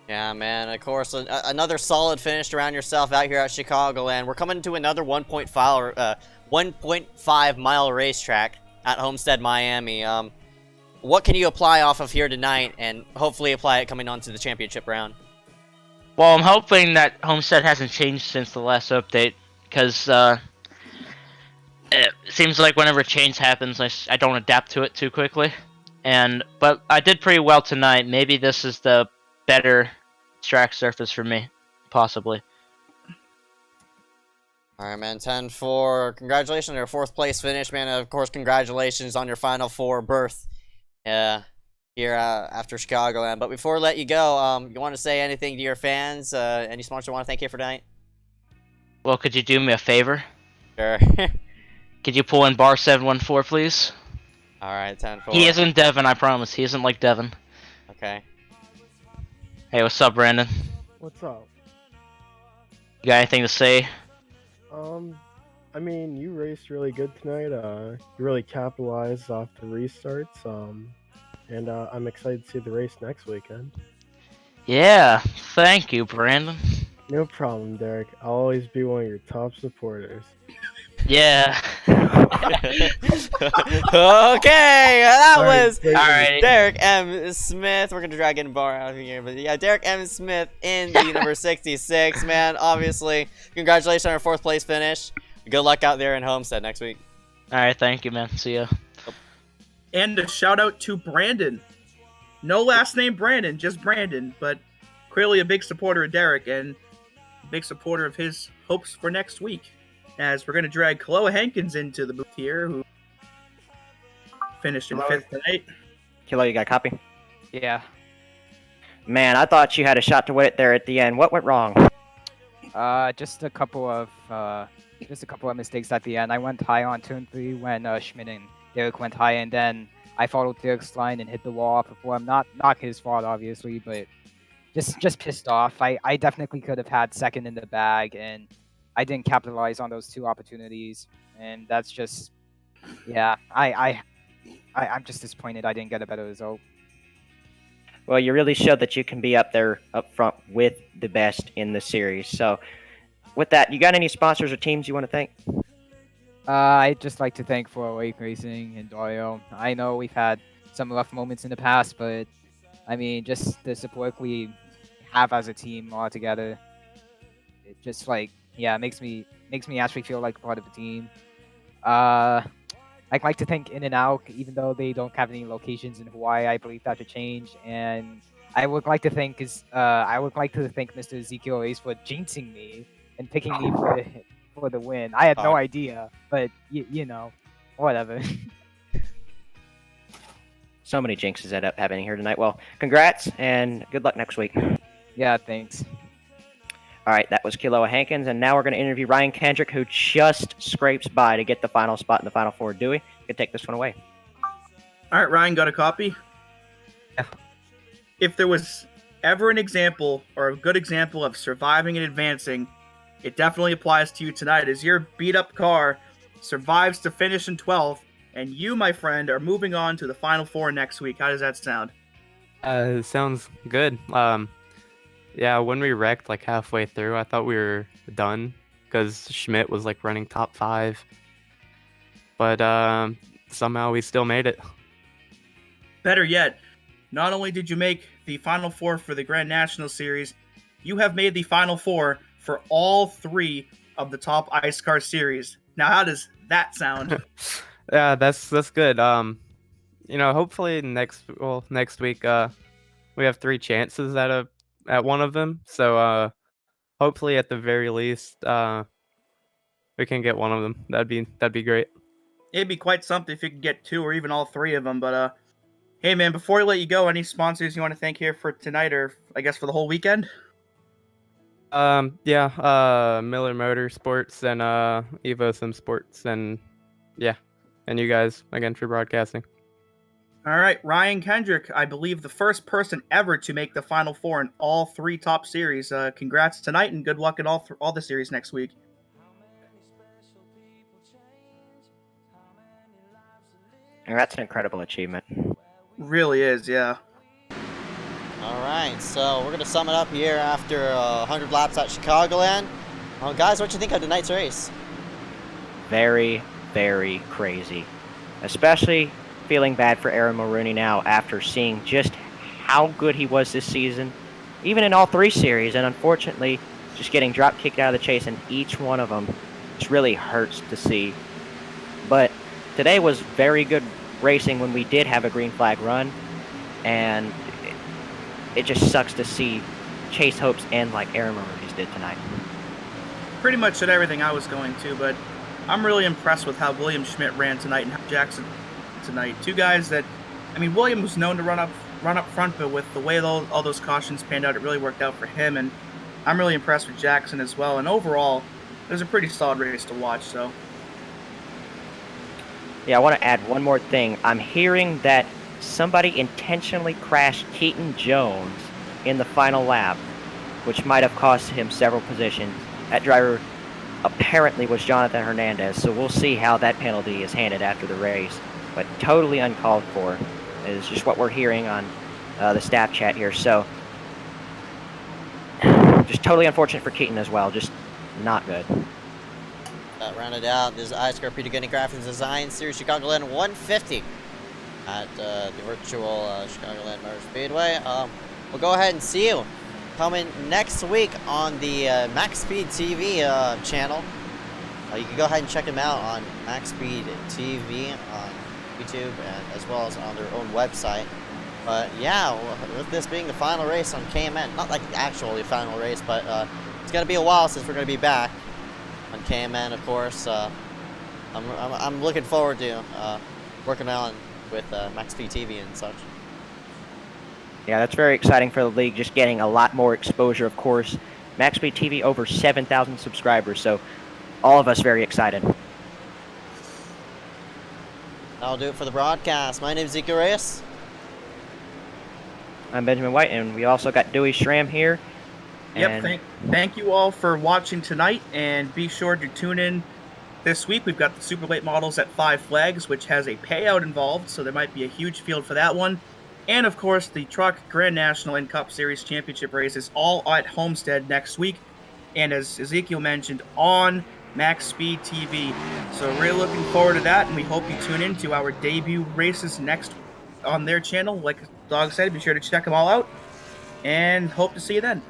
Yeah, man. Of course, another solid finish around yourself out here at Chicagoland. We're coming to another 1.5 mile racetrack at Homestead, Miami. What can you apply off of here tonight, and hopefully apply it coming on to the championship round? Well, I'm hoping that Homestead hasn't changed since the last update, because it seems like whenever change happens, I don't adapt to it too quickly. But I did pretty well tonight. Maybe this is the better track surface for me, possibly. All right, man. 10-4. Congratulations on your 4th place finish, man. Of course, congratulations on your Final Four berth here after Chicagoland. But before we let you go, you want to say anything to your fans? Any sponsor want to thank you for tonight? Well, could you do me a favor? Sure. Could you pull in bar 714, please? All right, 10-4. He isn't Devin, I promise. He isn't like Devin. Okay. Hey, what's up, Brandon? What's up? You got anything to say? I mean, you raced really good tonight. You really capitalized off the restarts. And I'm excited to see the race next weekend. Yeah, thank you, Brandon. No problem, Derek. I'll always be one of your top supporters. Yeah. Okay, that was Alright. Derek M. Smith. We're gonna drag in Bar out of here, but yeah, Derek M. Smith in the number 66, man. Obviously, congratulations on your 4th place finish. Good luck out there in Homestead next week. Alright, thank you, man. See ya. And a shout out to Brandon. No last name Brandon, just Brandon, but clearly a big supporter of Derek and a big supporter of his hopes for next week. As we're going to drag Chloe Hankins into the booth here, who finished in 5th tonight. Kilo, you got a copy? Yeah. Man, I thought you had a shot to win it there at the end. What went wrong? Just a couple of mistakes at the end. I went high on turn 3 when Schmidt and Derek went high, and then I followed Derek's line and hit the wall before him. Not his fault, obviously, but just pissed off. I definitely could have had second in the bag, and I didn't capitalize on those 2 opportunities, and that's just, yeah. I'm just disappointed I didn't get a better result. Well, you really showed that you can be up there, up front with the best in the series. So, with that, you got any sponsors or teams you want to thank? I'd just like to thank 408 Racing and Dario. I know we've had some rough moments in the past, but I mean, just the support we have as a team all together. It just like, yeah, makes me actually feel like part of the team. I'd like to thank In and Out, even though they don't have any locations in Hawaii. I believe that should change, and I would like to thank Mr. Ezeckiel Reyes for jinxing me and picking me for the win. I had no idea, but you know, whatever. So many jinxes end up happening here tonight. Well, congrats and good luck next week. Yeah, thanks. All right, that was Kiloa Hankins, and now we're going to interview Ryan Kendrick, who just scrapes by to get the final spot in the Final Four. Dewey, you can take this one away. All right, Ryan, got a copy? Yeah. If there was ever an example or a good example of surviving and advancing, it definitely applies to you tonight, as your beat-up car survives to finish in 12th, and you, my friend, are moving on to the Final Four next week. How does that sound? It sounds good. Yeah, when we wrecked like halfway through, I thought we were done because Schmidt was like running top 5. But somehow we still made it. Better yet, not only did you make the Final Four for the Grand National Series, you have made the Final Four for all 3 of the top iSCAR series. Now, how does that sound? Yeah, that's good. You know, hopefully next week we have 3 chances at one of them. So hopefully at the very least we can get one of them. That'd be great. It'd be quite something if you could get 2 or even all 3 of them. But hey man, before I let you go, any sponsors you want to thank here for tonight, or I guess for the whole weekend? Miller Motorsports and Evo Sim Sports, and yeah, and you guys again for broadcasting. All right, Ryan Kendrick, I believe the first person ever to make the Final Four in all 3 top series. Congrats tonight, and good luck in all the series next week. That's an incredible achievement. Really is, yeah. All right, so we're going to sum it up here after 100 laps at Chicagoland. Guys, what do you think of tonight's race? Very, very crazy. Especially feeling bad for Aaron Maroney now after seeing just how good he was this season, even in all 3 series, and unfortunately just getting drop kicked out of the chase in each one of them. Just really hurts to see. But today was very good racing when we did have a green flag run, and it just sucks to see chase hopes end like Aaron Maroney's did tonight. Pretty much said everything I was going to, but I'm really impressed with how William Schmidt ran tonight and how Jackson tonight. 2 guys that, I mean, William was known to run up front, but with the way all those cautions panned out, it really worked out for him, and I'm really impressed with Jackson as well. And overall, it was a pretty solid race to watch. So yeah, I want to add one more thing. I'm hearing that somebody intentionally crashed Keaton Jones in the final lap, which might have cost him several positions. That driver apparently was Jonathan Hernandez, so we'll see how that penalty is handed after the race. But totally uncalled for is just what we're hearing on the staff chat here. So just totally unfortunate for Keaton as well. Just not good. That rounded out this iSCAR Peter Gunny Graphics Design Series Chicagoland 150 at the virtual Chicagoland Motor Speedway. We'll go ahead and see you coming next week on the Max Speed TV channel. You can go ahead and check them out on Max Speed TV on YouTube, and as well as on their own website. But yeah, with this being the final race on KMN, not like actually the final race, but it's gonna be a while since we're gonna be back on KMN, of course. I'm looking forward to working on with Max Speed TV and such. Yeah, that's very exciting for the league, just getting a lot more exposure, of course. Max Speed TV, over 7,000 subscribers, so all of us very excited. That'll do it for the broadcast. My name is Ezeckiel Reyes. I'm Benjamin White, and we also got Dewey Schramm here. Yep, thank you all for watching tonight, and be sure to tune in this week. We've got the Super Late Models at 5 Flags, which has a payout involved, so there might be a huge field for that one. And of course, the Truck Grand National and Cup Series Championship races all at Homestead next week. And as Ezeckiel mentioned, on Max Speed TV. So really looking forward to that, and we hope you tune in to our debut races next week. on their channel. Like Dog said, be sure to check them all out. And hope to see you then.